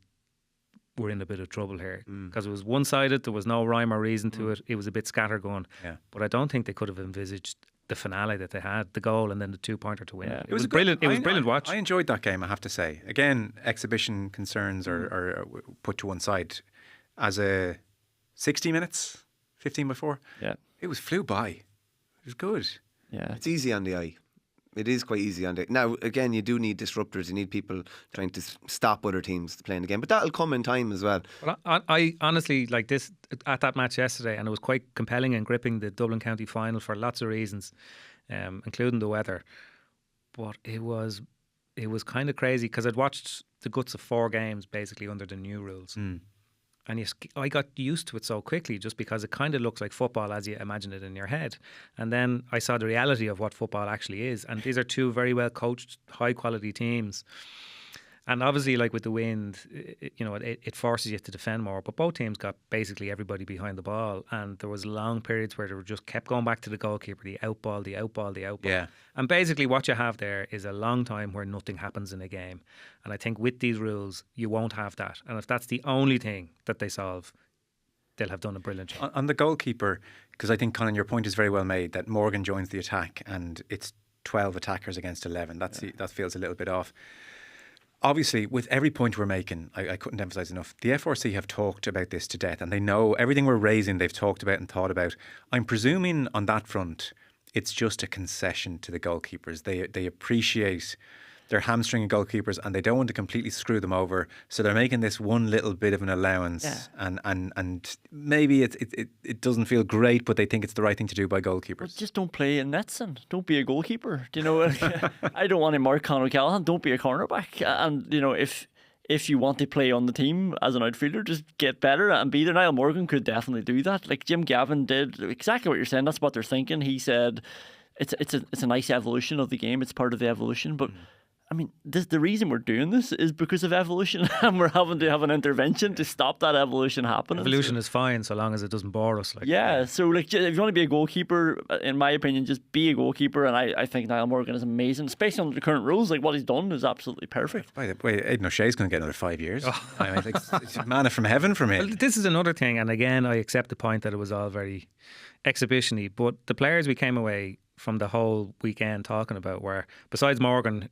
S1: we're in a bit of trouble here because it was one-sided. There was no rhyme or reason to it. It was a bit scattergun.
S3: Yeah.
S1: But I don't think they could have envisaged the finale that they had, the goal and then the 2-pointer to win.
S2: Yeah.
S1: It was brilliant. It was brilliant watch.
S3: I enjoyed that game, I have to say. Again, exhibition concerns are put to one side. As a 60 minutes, 15 by 4, it flew by. It was good.
S2: yeah.
S4: It's easy on the eye. It is quite easy on the eye. Now, again, you do need disruptors. You need people trying to stop other teams playing the game. But that'll come in time as well.
S1: But I honestly, like this, at that match yesterday, and it was quite compelling and gripping, the Dublin County final for lots of reasons, including the weather. But it was kind of crazy because I'd watched the guts of 4 games basically under the new rules. And I got used to it so quickly just because it kind of looks like football as you imagine it in your head. And then I saw the reality of what football actually is. And these are 2 very well coached, high quality teams. And obviously, like with the wind, it forces you to defend more. But both teams got basically everybody behind the ball. And there was long periods where they were just kept going back to the goalkeeper, the outball, the outball, the outball.
S3: Yeah.
S1: And basically what you have there is a long time where nothing happens in a game. And I think with these rules, you won't have that. And if that's the only thing that they solve, they'll have done a brilliant job.
S3: On the goalkeeper, because I think, Conan, your point is very well made, that Morgan joins the attack and it's 12 attackers against 11. That feels a little bit off. Obviously, with every point we're making, I couldn't emphasise enough, the FRC have talked about this to death and they know everything we're raising they've talked about and thought about. I'm presuming on that front, it's just a concession to the goalkeepers. They appreciate they're hamstringing goalkeepers and they don't want to completely screw them over, so they're making this one little bit of an allowance. And maybe it doesn't feel great, but they think it's the right thing to do by goalkeepers.
S2: Well, just don't play in nets and don't be a goalkeeper. Do you know? I don't want to mark Conor McKeon. Don't be a cornerback. And you know, if you want to play on the team as an outfielder, just get better and be there. Niall Morgan could definitely do that. Like Jim Gavin did exactly what you're saying. That's what they're thinking. He said it's a nice evolution of the game. It's part of the evolution, but. I mean, the reason we're doing this is because of evolution, and we're having to have an intervention to stop that evolution happening.
S1: Evolution is fine so long as it doesn't bore us.
S2: So like, if you want to be a goalkeeper, in my opinion, just be a goalkeeper. And I think Niall Morgan is amazing, especially under the current rules. Like what he's done is absolutely perfect.
S3: By the way, Aidan O'Shea's going to get another 5 years. I mean, it's manna from heaven for me.
S1: Well, this is another thing, and again, I accept the point that it was all very exhibition-y, but the players we came away from the whole weekend talking about were, besides Morgan,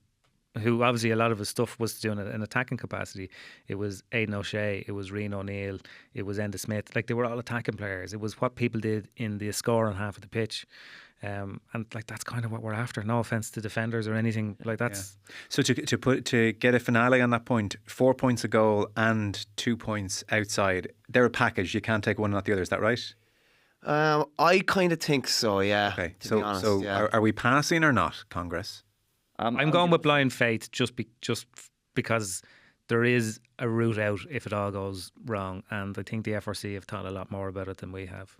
S1: who obviously a lot of his stuff was doing it in attacking capacity, it was Aidan O'Shea, it was Rian O'Neill, it was Enda Smith. Like, they were all attacking players. It was what people did in the scoring half of the pitch. And like, that's kind of what we're after. No offence to defenders or anything like that's.
S3: Yeah. So to get a finale on that point, 4 points a goal and 2 points outside, they're a package. You can't take one and not the other. Is that right?
S4: I kind of think so. Yeah.
S3: Okay.
S4: To be honest, yeah.
S3: Are we passing or not, Congress?
S1: I'm going with blind faith just because there is a route out if it all goes wrong, and I think the FRC have thought a lot more about it than we have.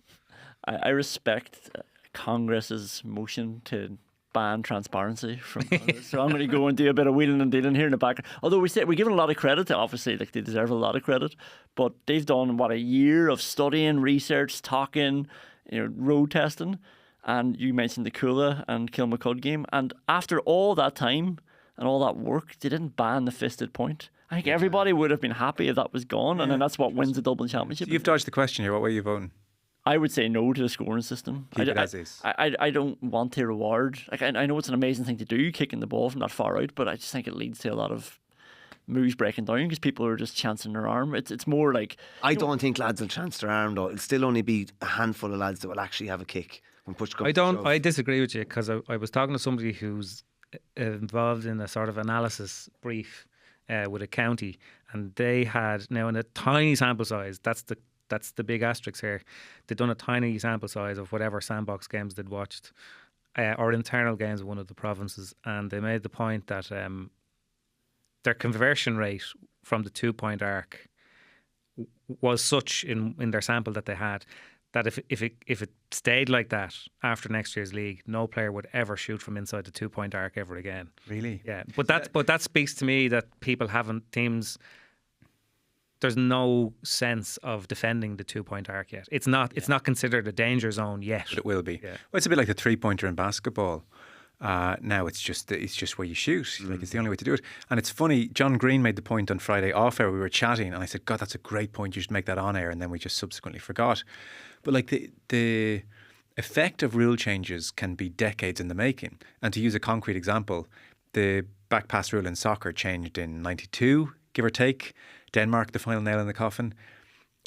S2: I respect Congress's motion to ban transparency from so I'm going to go and do a bit of wheeling and dealing here in the back. Although we're giving a lot of credit to, obviously, like, they deserve a lot of credit, but they've done a year of studying, research, talking, road testing. And you mentioned the Cuala and Kilmacud game. And after all that time and all that work, they didn't ban the fisted point. I think everybody would have been happy if that was gone. And then that's what wins the Dublin Championship.
S3: So you've dodged the question here. What way are you voting?
S2: I would say no to the scoring system.
S3: Keep it as is.
S2: I don't want to reward. Like, I know it's an amazing thing to do, kicking the ball from that far out, but I just think it leads to a lot of moves breaking down because people are just chancing their arm. It's more like...
S4: I don't think lads will chance their arm, though. It'll still only be a handful of lads that will actually have a kick.
S1: I disagree with you, because I was talking to somebody who's involved in a sort of analysis brief with a county, and they had, now in a tiny sample size, that's the big asterisk here, they'd done a tiny sample size of whatever sandbox games they'd watched or internal games of one of the provinces, and they made the point that their conversion rate from the 2 point arc was such in their sample that they had, that if it stayed like that after next year's league, no player would ever shoot from inside the 2 point arc ever again.
S3: Really?
S1: Yeah. But that speaks to me that teams, there's no sense of defending the 2 point arc yet. It's not considered a danger zone yet.
S3: But it will be.
S1: Yeah.
S3: Well, it's a bit like the 3-pointer in basketball. Now it's just where you shoot. Like, it's the only way to do it. And it's funny, John Green made the point on Friday off air. We were chatting and I said, God, that's a great point, you should make that on air, and then we just subsequently forgot. But like, the effect of rule changes can be decades in the making. And to use a concrete example, the back pass rule in soccer changed in 92, give or take. Denmark, the final nail in the coffin.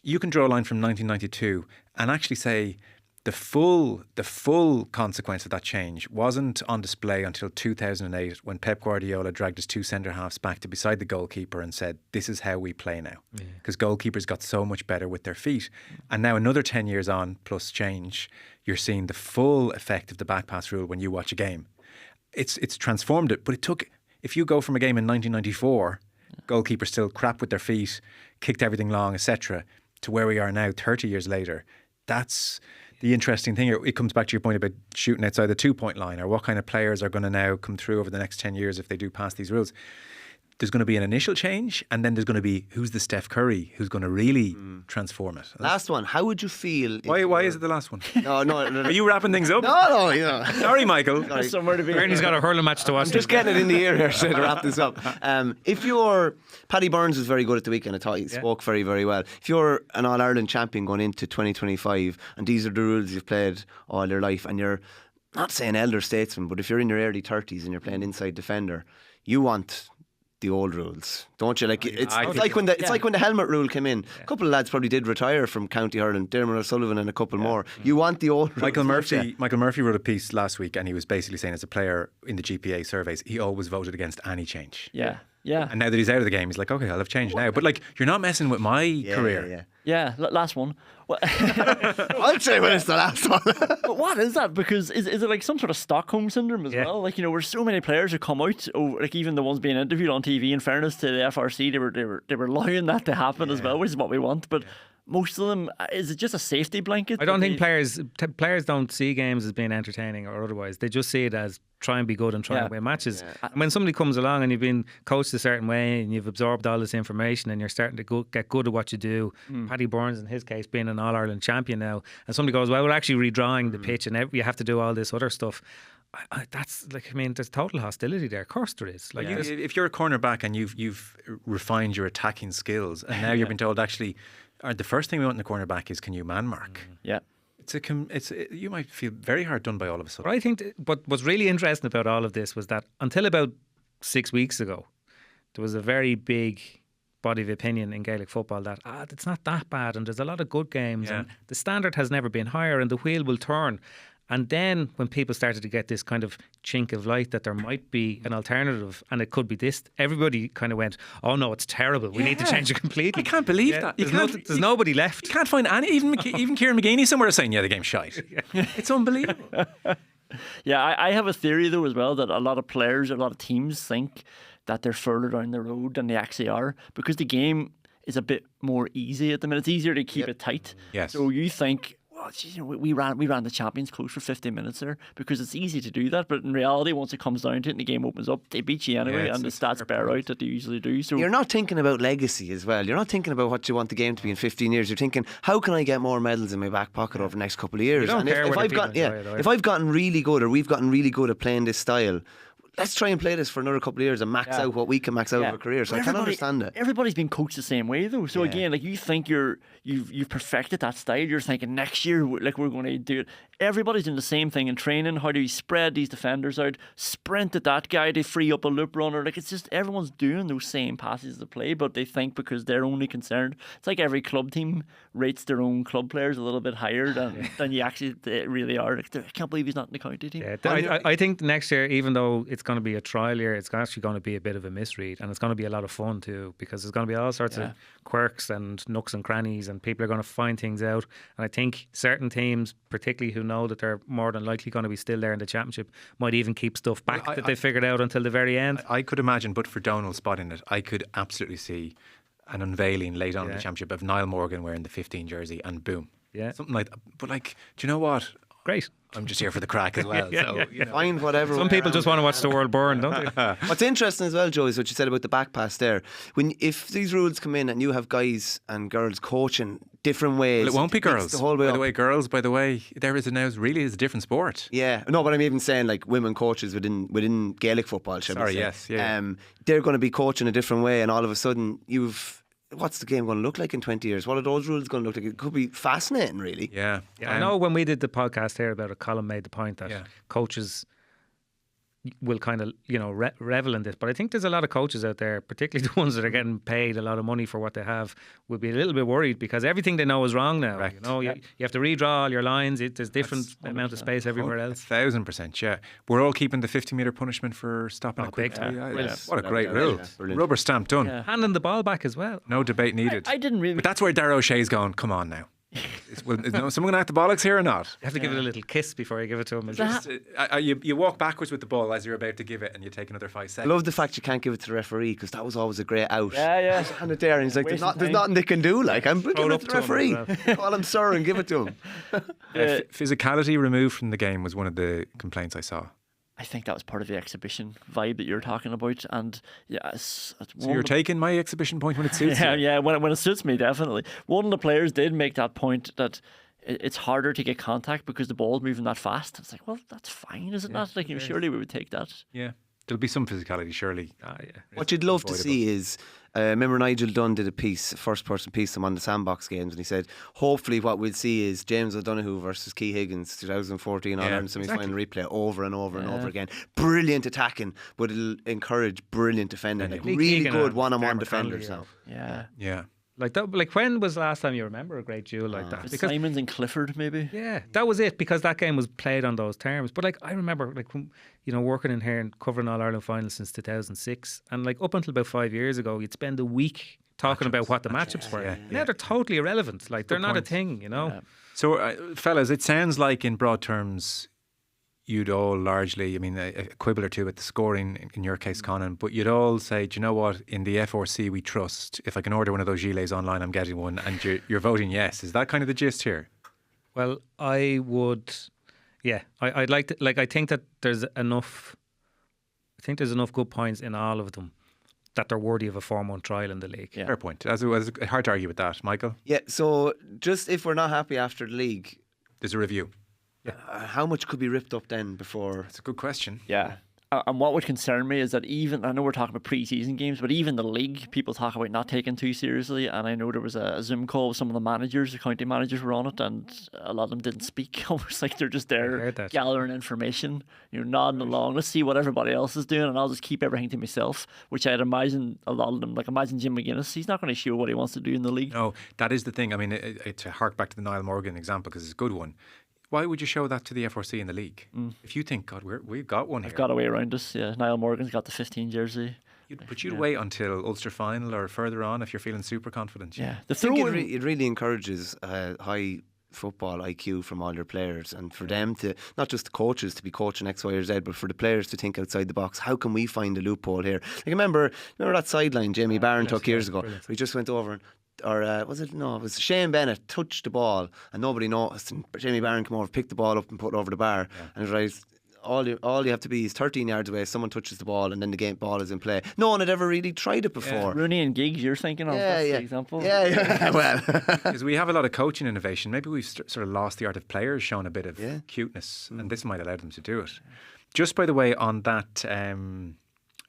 S3: You can draw a line from 1992 and actually say the full consequence of that change wasn't on display until 2008, when Pep Guardiola dragged his two centre-halves back to beside the goalkeeper and said, this is how we play now. Because goalkeepers got so much better with their feet. And now another 10 years on, plus change, you're seeing the full effect of the back pass rule when you watch a game. It's transformed it, but it took, if you go from a game in 1994, goalkeepers still crap with their feet, kicked everything long, etc., to where we are now 30 years later. That's the interesting thing here. It comes back to your point about shooting outside the 2 point line, or what kind of players are going to now come through over the next 10 years if they do pass these rules. There's going to be an initial change, and then there's going to be who's the Steph Curry who's going to really transform it.
S4: Last one. How would you feel?
S3: Why is it the last one?
S4: No.
S3: Are you wrapping things up?
S4: No, yeah.
S3: Sorry, Michael.
S2: Somewhere to be.
S1: Bernie's got a hurling match to watch.
S4: I'm just getting it in the ear here to wrap this up. If you're... Paddy Burns was very good at the weekend. I thought he spoke very, very well. If you're an All-Ireland champion going into 2025, and these are the rules you've played all your life, and you're not saying elder statesman, but if you're in your early 30s and you're playing inside defender, you want the old rules, don't you? Like it's
S3: I
S4: like when the helmet rule came in. A couple of lads probably did retire from County hurling. Dermot O'Sullivan and a couple more. You want the old
S3: Michael
S4: rules, don't you?
S3: Murphy wrote a piece last week, and he was basically saying, as a player in the GPA surveys, he always voted against any change.
S2: Yeah.
S3: And now that he's out of the game, he's like, okay, I'll have changed now. But like, you're not messing with my career.
S2: Yeah, last one.
S4: I'll say when it's the last one.
S2: But what is that? Because is it like some sort of Stockholm syndrome as well? Like, where so many players who come out, like even the ones being interviewed on TV. In fairness to the FRC, they were allowing that to happen as well, which is what we want. But most of them, is it just a safety blanket?
S1: I don't think players don't see games as being entertaining or otherwise. They just see it as try and be good and try and win matches. And when somebody comes along and you've been coached a certain way and you've absorbed all this information and you're starting to get good at what you do, Paddy Burns in his case being an All-Ireland champion now, and somebody goes, well, we're actually redrawing the pitch and you have to do all this other stuff. That's like, I mean, there's total hostility there. Of course there is. Like,
S3: if you're a cornerback and you've refined your attacking skills, and now you're being told, actually, the first thing we want in the cornerback is, can you man mark?
S2: Yeah.
S3: You might feel very hard done by all of a sudden.
S1: But I think what was really interesting about all of this was that until about 6 weeks ago, there was a very big body of opinion in Gaelic football that it's not that bad and there's a lot of good games and the standard has never been higher and the wheel will turn. And then when people started to get this kind of chink of light that there might be an alternative and it could be this, everybody kind of went, oh no, it's terrible. We need to change it completely.
S3: I can't believe that.
S1: There's nobody left.
S3: You can't find any, even Kieran McGeeney somewhere saying, the game's shite. It's unbelievable.
S2: Yeah, I have a theory though as well that a lot of players, a lot of teams think that they're further down the road than they actually are because the game is a bit more easy at the minute. It's easier to keep it tight.
S3: Yes.
S2: So you think, well, geez, we ran the champions close for 50 minutes there because it's easy to do that. But in reality, once it comes down to it and the game opens up, they beat you anyway, and the stats bear out that they usually do. So
S4: you're not thinking about legacy as well. You're not thinking about what you want the game to be in 15 years. You're thinking, how can I get more medals in my back pocket over the next couple of years?
S1: You don't care
S4: if
S1: whether
S4: I've
S1: people
S4: got
S1: enjoy it either.
S4: if I've gotten really good or we've gotten really good at playing this style, let's try and play this for another couple of years and max out what we can max out of a career. So I can understand it.
S2: Everybody's been coached the same way though. So again, like you think you've perfected that style. You're thinking next year, like we're going to do it. Everybody's doing the same thing in training. How do you spread these defenders out? Sprint at that guy to free up a loop runner. Like it's just everyone's doing those same passes to play, but they think because they're only concerned. It's like every club team rates their own club players a little bit higher than you actually really are. Like, I can't believe he's not in the county team.
S1: Yeah, I think next year, even though it's going to be a trial year, it's actually going to be a bit of a misread, and it's going to be a lot of fun too because there's going to be all sorts of quirks and nooks and crannies, and people are going to find things out. And I think certain teams, particularly who know that they're more than likely going to be still there in the championship, might even keep stuff back that they figured out until the very end.
S3: I could imagine, but for Donald spotting it, I could absolutely see an unveiling late on in the championship of Niall Morgan wearing the 15 jersey and boom. Yeah. Something like that. But like, do you know what?
S1: Great.
S3: I'm just here for the crack as well.
S4: Find whatever.
S1: Some people just want to watch the world burn, don't they?
S4: What's interesting as well, Joe, is what you said about the back pass there. If these rules come in and you have guys and girls coaching different ways,
S3: well, it won't be girls.
S4: The whole way
S3: by the way, girls. By the way, there is now really is a different sport.
S4: Yeah, no, but I'm even saying like women coaches within Gaelic football.
S3: Sorry, yes, yeah.
S4: They're going to be coaching a different way, and all of a sudden what's the game going to look like in 20 years? What are those rules going to look like? It could be fascinating, really.
S3: Yeah.
S1: I know when we did the podcast here about it, Colin made the point that coaches will kind of, revel in this. But I think there's a lot of coaches out there, particularly the ones that are getting paid a lot of money for what they have, will be a little bit worried because everything they know is wrong now.
S3: Correct.
S1: You have to redraw all your lines. There's different amount of space everywhere else.
S3: 1,000%, yeah. We're all keeping the 50-metre punishment for stopping a quick. What a great rule. Rubber stamp done.
S1: Yeah. Handing the ball back as well.
S3: No debate needed.
S2: I didn't really.
S3: But that's where Darragh O'Shea's going, come on now. Is someone going to have the bollocks here or not?
S1: You have to give it a little kiss before you give it to him.
S3: You walk backwards with the ball as you're about to give it and you take another 5 seconds.
S4: I love the fact you can't give it to the referee because that was always a great out.
S2: Yeah.
S4: And it there and he's like, there's nothing they can do. Like, I'm giving it to the referee. Call him sir and give it to him.
S3: Physicality removed from the game was one of the complaints I saw.
S2: I think that was part of the exhibition vibe that you're talking about, and so
S3: you're taking my exhibition point when it suits you.
S2: Yeah, when it suits me, definitely. One of the players did make that point that it's harder to get contact because the ball's moving that fast. It's like, well, that's fine, is it not? Like, surely we would take that.
S3: Yeah. There'll be some physicality, surely.
S4: What you'd love to see is, remember Nigel Dunn did a piece, a first-person piece on the Sandbox Games, and he said, hopefully what we'll see is James O'Donoghue versus Key Higgins, 2014 All-Ireland semi-final replay over and over and over again. Brilliant attacking, but it'll encourage brilliant defending. Like really good one-on-one defenders now.
S2: Yeah.
S1: Like that. Like when was the last time you remember a great duel like that?
S2: Because Simons and Clifford, maybe.
S1: Yeah, that was it, because that game was played on those terms. But like I remember, like when, working in here and covering All Ireland finals since 2006, and like up until about 5 years ago, you'd spend a week talking about what the matchups were. Now they're totally irrelevant. Like they're not a thing,
S2: Yeah.
S3: So, fellas, it sounds like in broad terms, you'd all largely, a quibble or two at the scoring in your case, Conan, but you'd all say, do you know what, in the FRC we trust. If I can order one of those gilets online, I'm getting one, and you're voting yes. Is that kind of the gist here?
S1: Well, I would, I'd like to, I think that there's enough good points in all of them that they're worthy of a 4-month trial in the league.
S3: Fair point. It's hard to argue with that, Michael.
S4: Yeah, so just if we're not happy after the league,
S3: there's a review.
S4: How much could be ripped up then before?
S3: That's a good question.
S2: Yeah. And what would concern me is that even, I know we're talking about pre-season games, but even the league, people talk about not taking too seriously. And I know there was a Zoom call with some of the managers, the county managers were on it, and a lot of them didn't speak. Almost like they're just there gathering information, nodding along. Let's see what everybody else is doing, and I'll just keep everything to myself, which I'd imagine a lot of them, like imagine Jim McGuinness, he's not going to show what he wants to do in the league.
S3: No, that is the thing. To hark back to the Niall Morgan example, because it's a good one. Why would you show that to the FRC in the league? If you think, God, we've got one here.
S2: I've got a way around us, yeah. Niall Morgan's got the 15 jersey.
S3: But you'd wait until Ulster final or further on if you're feeling super confident.
S2: Yeah.
S4: I think it really encourages high football IQ from all your players, and for them to, not just the coaches to be coaching X, Y or Z, but for the players to think outside the box. How can we find a loophole here? Like remember that sideline Jamie Barron took years ago? We just went over and it was Shane Bennett touched the ball and nobody noticed, and Jamie Barron came over, picked the ball up and put it over the bar, and it was all you have to be is 13 yards away, someone touches the ball and then the ball is in play. No one had ever really tried it before.
S2: Rooney and Giggs, you're thinking of, that's the example.
S4: Well,
S3: because we have a lot of coaching innovation. Maybe we've sort of lost the art of players showing a bit of cuteness, and this might allow them to do it. Just by the way, on that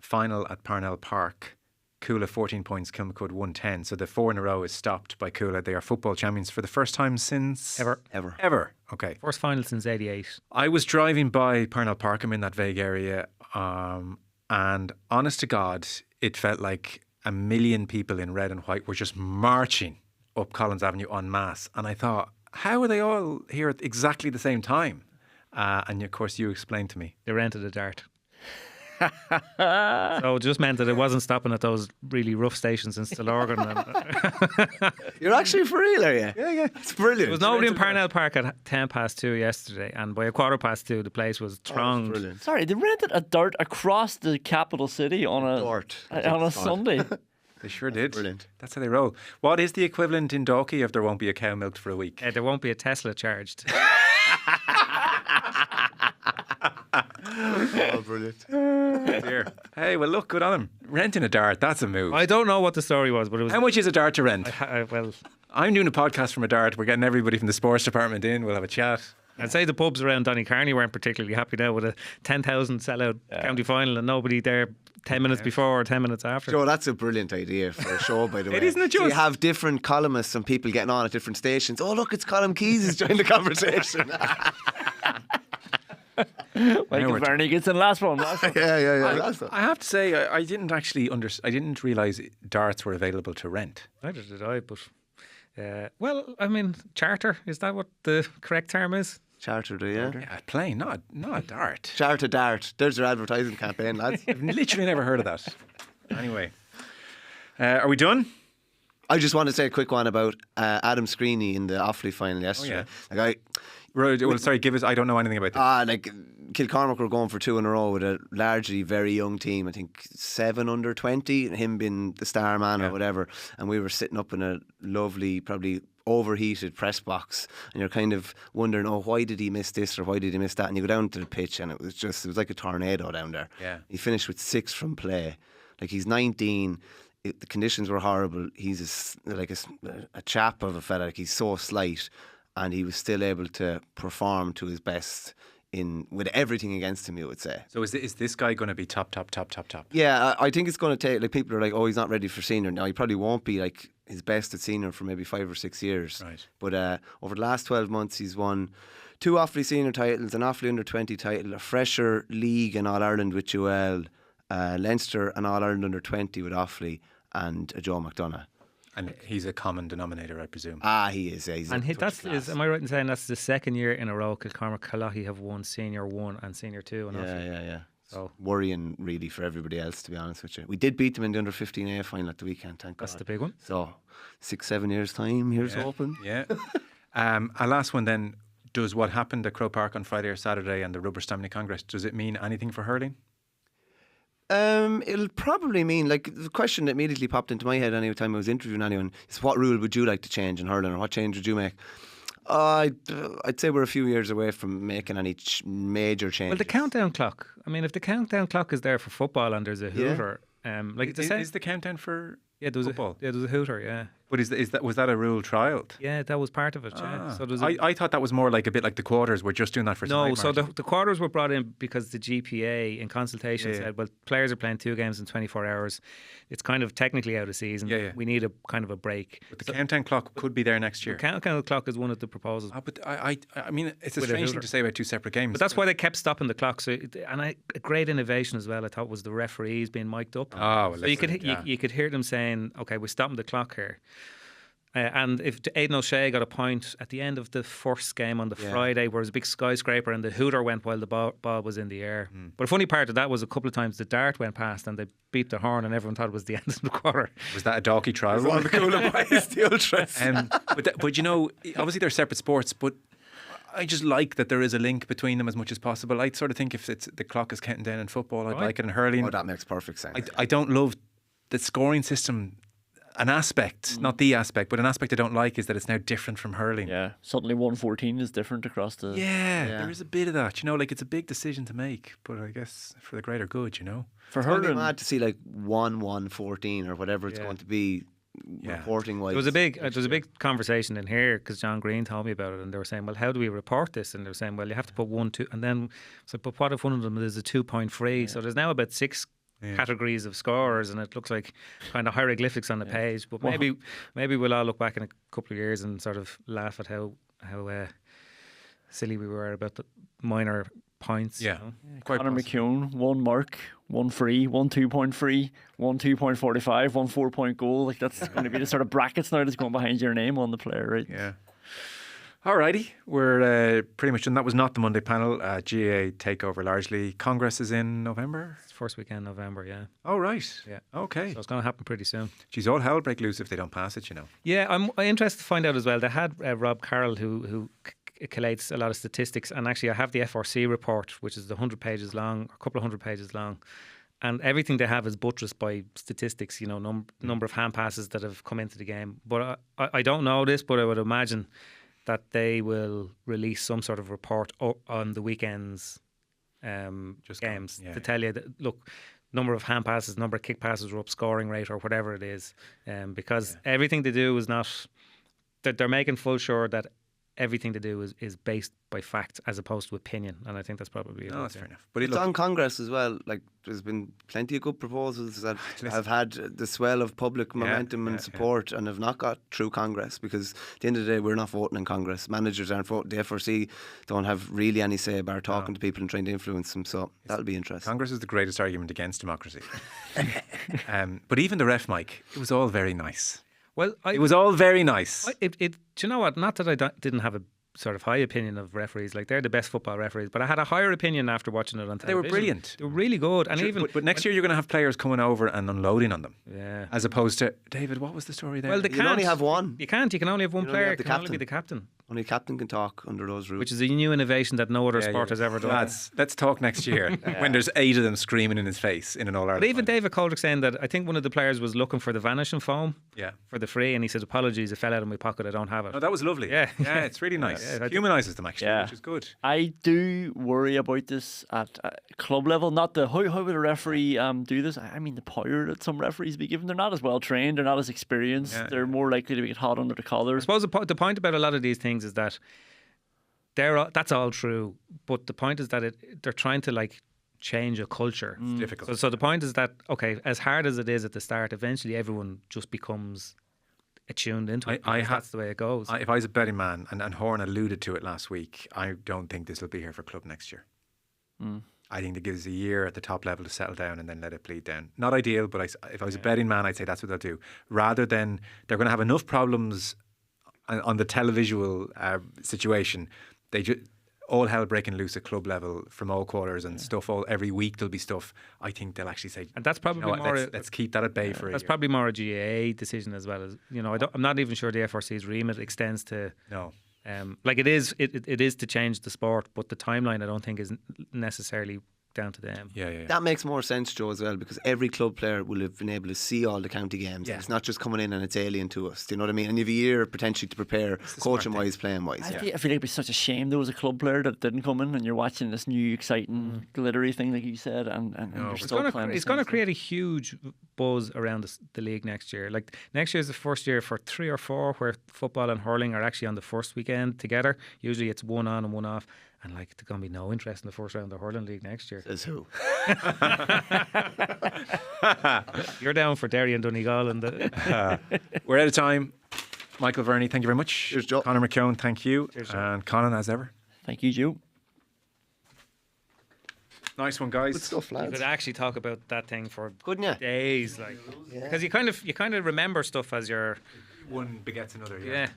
S3: final at Parnell Park, Cuala 14 points, Kilmacud 110. So the 4 in a row is stopped by Cuala. They are football champions for the first time since... Ever. Okay.
S1: First final since 88.
S3: I was driving by Parnell Park. I'm in that vague area. And honest to God, it felt like 1 million people in red and white were just marching up Collins Avenue en masse. And I thought, how are they all here at exactly the same time? And of course, you explained to me.
S1: They rented a dart. So it just meant that it wasn't stopping at those really rough stations in Stillorgan.
S4: You're actually for real, are you?
S3: Yeah.
S4: It's brilliant.
S1: There was nobody in Parnell Park at 2:10 yesterday, and by 2:15 the place was thronged.
S4: Brilliant.
S2: Sorry, they rented a dart across the capital city on a Sunday.
S3: They sure did.
S4: Brilliant.
S3: That's how they roll. What is the equivalent in Dalkey if there won't be a cow milked for a week?
S1: There won't be a Tesla charged.
S4: Oh, brilliant.
S3: Dear. Hey, well, look, good on him. Renting a dart, that's a move.
S1: I don't know what the story was, but it was...
S3: How much is a dart to rent?
S1: Well,
S3: I'm doing a podcast from a dart. We're getting everybody from the sports department in. We'll have a chat.
S1: I'd say the pubs around Donnycarney weren't particularly happy now with a 10,000 sellout county final and nobody there 10 minutes before or 10 minutes after.
S4: Joe, that's a brilliant idea for a show, by the way.
S3: It isn't it just?
S4: So you have different columnists and people getting on at different stations. Oh, look, it's Colm Keys who's joined the conversation.
S2: Michael Verney gets in last one.
S4: Yeah.
S3: I have to say, I didn't actually I didn't realise darts were available to rent.
S1: Neither did I, but... well, I mean, charter, is that what the correct term is?
S4: Charter, yeah.
S3: Yeah, a plane, not a dart.
S4: Charter dart. There's your advertising campaign, lads.
S3: I've literally never heard of that. Anyway, are we done?
S4: I just want to say a quick one about Adam Screeney in the Offaly final yesterday.
S3: Give us. I don't know anything about this.
S4: Kilcormac were going for 2 in a row with a largely very young team. I think 7 under 20, him being the star man or whatever. And we were sitting up in a lovely, probably overheated press box, and you're kind of wondering, why did he miss this or why did he miss that? And you go down to the pitch, and it was like a tornado down there.
S3: Yeah,
S4: he finished with 6 from play. Like, he's 19. The conditions were horrible. He's a chap of a fella. Like, he's so slight, and he was still able to perform to his best with everything against him, you would say.
S3: So is this guy going to be top?
S4: Yeah, I think it's going to take, like, people are like, oh, he's not ready for senior. Now, he probably won't be like his best at senior for maybe 5 or 6 years.
S3: Right.
S4: But over the last 12 months, he's won 2 Offaly senior titles, an Offaly under-20 title, a Fresher League and All-Ireland with Joel, Leinster and All-Ireland under-20 with Offaly, and a Joe McDonough.
S3: And he's a common denominator, I presume.
S4: He is. Yeah, he's
S1: And am I right in saying that's the second year in a row Kilcormac Callaghy have won Senior 1 and Senior 2? And
S4: Yeah.
S1: So
S4: worrying really for everybody else, to be honest with you. We did beat them in the under-15A final at the weekend, thank God.
S1: that's the big one.
S4: So 6-7 years time, here's hoping.
S3: Yeah. A last one then. Does what happened at Croke Park on Friday or Saturday and the Rubber Stamina Congress, does it mean anything for hurling?
S4: It'll probably mean, like, the question that immediately popped into my head any time I was interviewing anyone is, what rule would you like to change in hurling, or what change would you make? I'd say we're a few years away from making any major changes.
S1: Well, the countdown clock. I mean, if the countdown clock is there for football and there's a hooter, like it's
S3: Is the countdown for
S1: there was
S3: football?
S1: there was a hooter, yeah.
S3: But was that a rule trialed?
S1: Yeah, that was part of it. Yeah. So there's
S3: I thought that was more like a bit like the quarters. We're just doing that for
S1: no.
S3: tonight,
S1: So
S3: Martin.
S1: the quarters were brought in because the GPA in consultation
S3: Yeah.
S1: said, well, players are playing 2 games in 24 hours. It's kind of technically out of season.
S3: Yeah.
S1: We need a kind of a break.
S3: But the countdown clock could be there next year.
S1: The countdown clock is one of the proposals.
S3: But I mean, it's a
S1: With a
S3: strange thing
S1: hooter.
S3: to say about 2 separate games.
S1: But that's why they kept stopping the clock. So, a great innovation as well, I thought, was the referees being mic'd up.
S3: Oh, well,
S1: so you
S3: listen,
S1: could
S3: yeah.
S1: you could hear them saying, "Okay, we're stopping the clock here." And if Aidan O'Shea got a point at the end of the first game on the Friday, where it was a big skyscraper and the hooter went while the ball was in the air. But the funny part of that was a couple of times the dart went past and they beat the horn and everyone thought it was the end of the quarter.
S3: Was that a Dalkey trial?
S4: One of the cooler boys, the ultras.
S3: But you know, obviously they're separate sports, but I just like that there is a link between them as much as possible. I sort of think if the clock is counting down in football, I'd like it in hurling.
S4: Oh, that makes perfect sense.
S3: I don't love the scoring system. An aspect, not the aspect, but an aspect I don't like is that it's now different from hurling.
S2: Yeah, suddenly 114 is different across the.
S3: Yeah, there is a bit of that. You know, like it's a big decision to make, but I guess for the greater good, you know.
S2: For
S4: It's going to be
S2: hurling,
S4: mad to see like 1-1-14 or whatever it's going to be reporting wise.
S1: There was a big conversation in here because John Green told me about it, and they were saying, "Well, how do we report this?" And they were saying, "Well, you have to put 1, 2," and then it's like, "But what if one of them is a 2-point free?" So there's now about 6 categories of scorers, and it looks like kind of hieroglyphics on the page. But maybe we'll all look back in a couple of years and sort of laugh at how silly we were about the minor points.
S3: Yeah,
S1: you know?
S3: quite
S2: Conor
S3: possible.
S2: McKeon, 1 mark, 1 free, 1 2-point free, 1 2.45, 1 4-point goal. Like that's going to be the sort of brackets now that's going behind your name on the player, right?
S3: Yeah. Alrighty, we're pretty much done. That was not the Monday panel. GAA takeover largely. Congress is in November.
S1: It's first weekend in November, yeah.
S3: Oh right.
S1: Yeah.
S3: Okay.
S1: So it's going to happen pretty soon.
S3: Geez, all hell break loose if they don't pass it. You know.
S1: Yeah, I'm interested to find out as well. They had Rob Carroll who collates a lot of statistics, and actually I have the FRC report, which is 100 pages long, a couple of 100 pages long, and everything they have is buttressed by statistics. You know, number of hand passes that have come into the game. But I don't know this, but I would imagine that they will release some sort of report on the weekend's games to tell you that, look, number of hand passes, number of kick passes were up, scoring rate or whatever it is, because everything they do is not that they're making full sure that everything to do is based by fact as opposed to opinion, and I think that's probably
S3: No, that's fair enough. But
S4: It's on Congress as well. Like, there's been plenty of good proposals that have had the swell of public momentum and support and have not got through Congress, because at the end of the day, we're not voting in Congress. Managers aren't voting. The FRC don't have really any say about talking to people and trying to influence them. So that'll be interesting.
S3: Congress is the greatest argument against democracy. But even the ref, Mike, it was all very nice.
S1: Well,
S3: It was all very nice.
S1: do you know what? Not that I didn't have a sort of high opinion of referees. Like, they're the best football referees, but I had a higher opinion after watching it on television.
S3: They were brilliant.
S1: They were really good, and even
S3: But next year you're going to have players coming over and unloading on them.
S1: Yeah.
S3: As opposed to David, what was the story there?
S1: Well, they
S4: You can only have one.
S1: You can't. You can only have one
S4: You can only
S1: player.
S4: have the
S1: It can only
S4: captain.
S1: be the captain,
S4: Only a captain can talk under those rules.
S1: which is a new innovation that no other sport has ever done.
S3: Lads, let's talk next year when there's 8 of them screaming in his face in an All-Ireland
S1: But even
S3: final.
S1: David Coldrick saying that I think one of the players was looking for the vanishing foam
S3: Yeah.
S1: for the free, and he said, "Apologies, it fell out of my pocket. I don't have it."
S3: No, that was lovely.
S1: Yeah.
S3: Yeah, it's really nice.
S1: Yeah,
S3: Humanises them actually,
S2: Yeah.
S3: which is good.
S2: I do worry about this at club level. Not the how would a referee do this? I mean the power that some referees be given. They're not as well trained. They're not as experienced.
S3: Yeah,
S2: they're more likely to get hot under the collar.
S1: I suppose the point about a lot of these things is that that's all true. But the point is that they're trying to like change a culture.
S3: It's difficult.
S1: So the point is that, okay, as hard as it is at the start, eventually everyone just becomes attuned into it. That's the way it goes.
S3: If I was a betting man, and Horn alluded to it last week, I don't think this will be here for club next year. I think it gives a year at the top level to settle down and then let it bleed down. Not ideal, but if I was a betting man, I'd say that's what they'll do. Rather than they're going to have enough problems on the televisual situation, all hell breaking loose at club level from all quarters and stuff. Every week there'll be stuff. I think they'll actually say,
S1: and that's probably
S3: let's keep that at bay for a year.
S1: That's probably more a GAA decision as well as I'm not even sure the FRC's remit extends to.
S3: No.
S1: Like it is to change the sport, but the timeline I don't think is necessarily down to them.
S3: Yeah.
S4: That makes more sense, Joe, as well, because every club player will have been able to see all the county games.
S3: Yeah.
S4: It's not just coming in and it's alien to us. Do you know what I mean? And you have a year potentially to prepare, coaching wise, playing wise.
S2: I feel like it'd be such a shame there was a club player that didn't come in, and you're watching this new exciting glittery thing like you said, and you're still playing.
S1: It's going to create a huge buzz around the league next year. Like next year is the first year for 3 or 4 where football and hurling are actually on the first weekend together. Usually it's one on and one off. And like, there's going to be no interest in the first round of the hurling league next year.
S4: Says who?
S1: You're down for Derry and Donegal.
S3: We're out of time. Michael Verney, thank you very much.
S4: Cheers, Joe.
S3: Conor McKeon, thank you.
S1: Cheers, Joe.
S3: And Conan, as ever.
S2: Thank you, Joe.
S3: Nice one, guys.
S4: Good stuff,
S1: You
S4: lads.
S1: could actually talk about that thing for
S4: Couldn't you?
S1: days, like, because you kind of remember stuff as you're.
S3: One begets another.
S1: Yeah.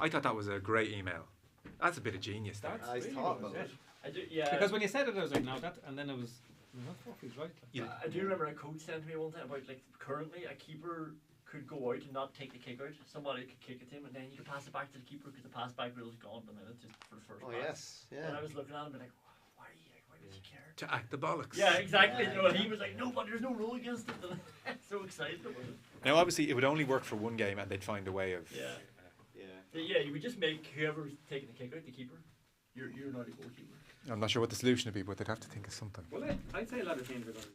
S3: I thought that was a great email. That's a bit of genius.
S4: Nice thought, man.
S1: Because when you said it, I was like, no, that, and then it was. He's right.
S2: I do remember a coach saying to me one time about like currently a keeper could go out and not take the kick out. Somebody could kick it to him and then you could pass it back to the keeper because the pass back rule is gone at the minute just for the first pass.
S4: Yeah.
S2: And I was looking at him and like, why does he care?
S3: To act the bollocks.
S2: Yeah, exactly. And he was like, no, but there's no rule against it. And so excited about it.
S3: Now, obviously, it would only work for one game and they'd find a way of...
S2: Yeah, you would just make whoever's taking the kick out the keeper. You're not a goalkeeper.
S3: I'm not sure what the solution would be, but they'd have to think of something.
S1: Well, I'd say a lot of teams are going to.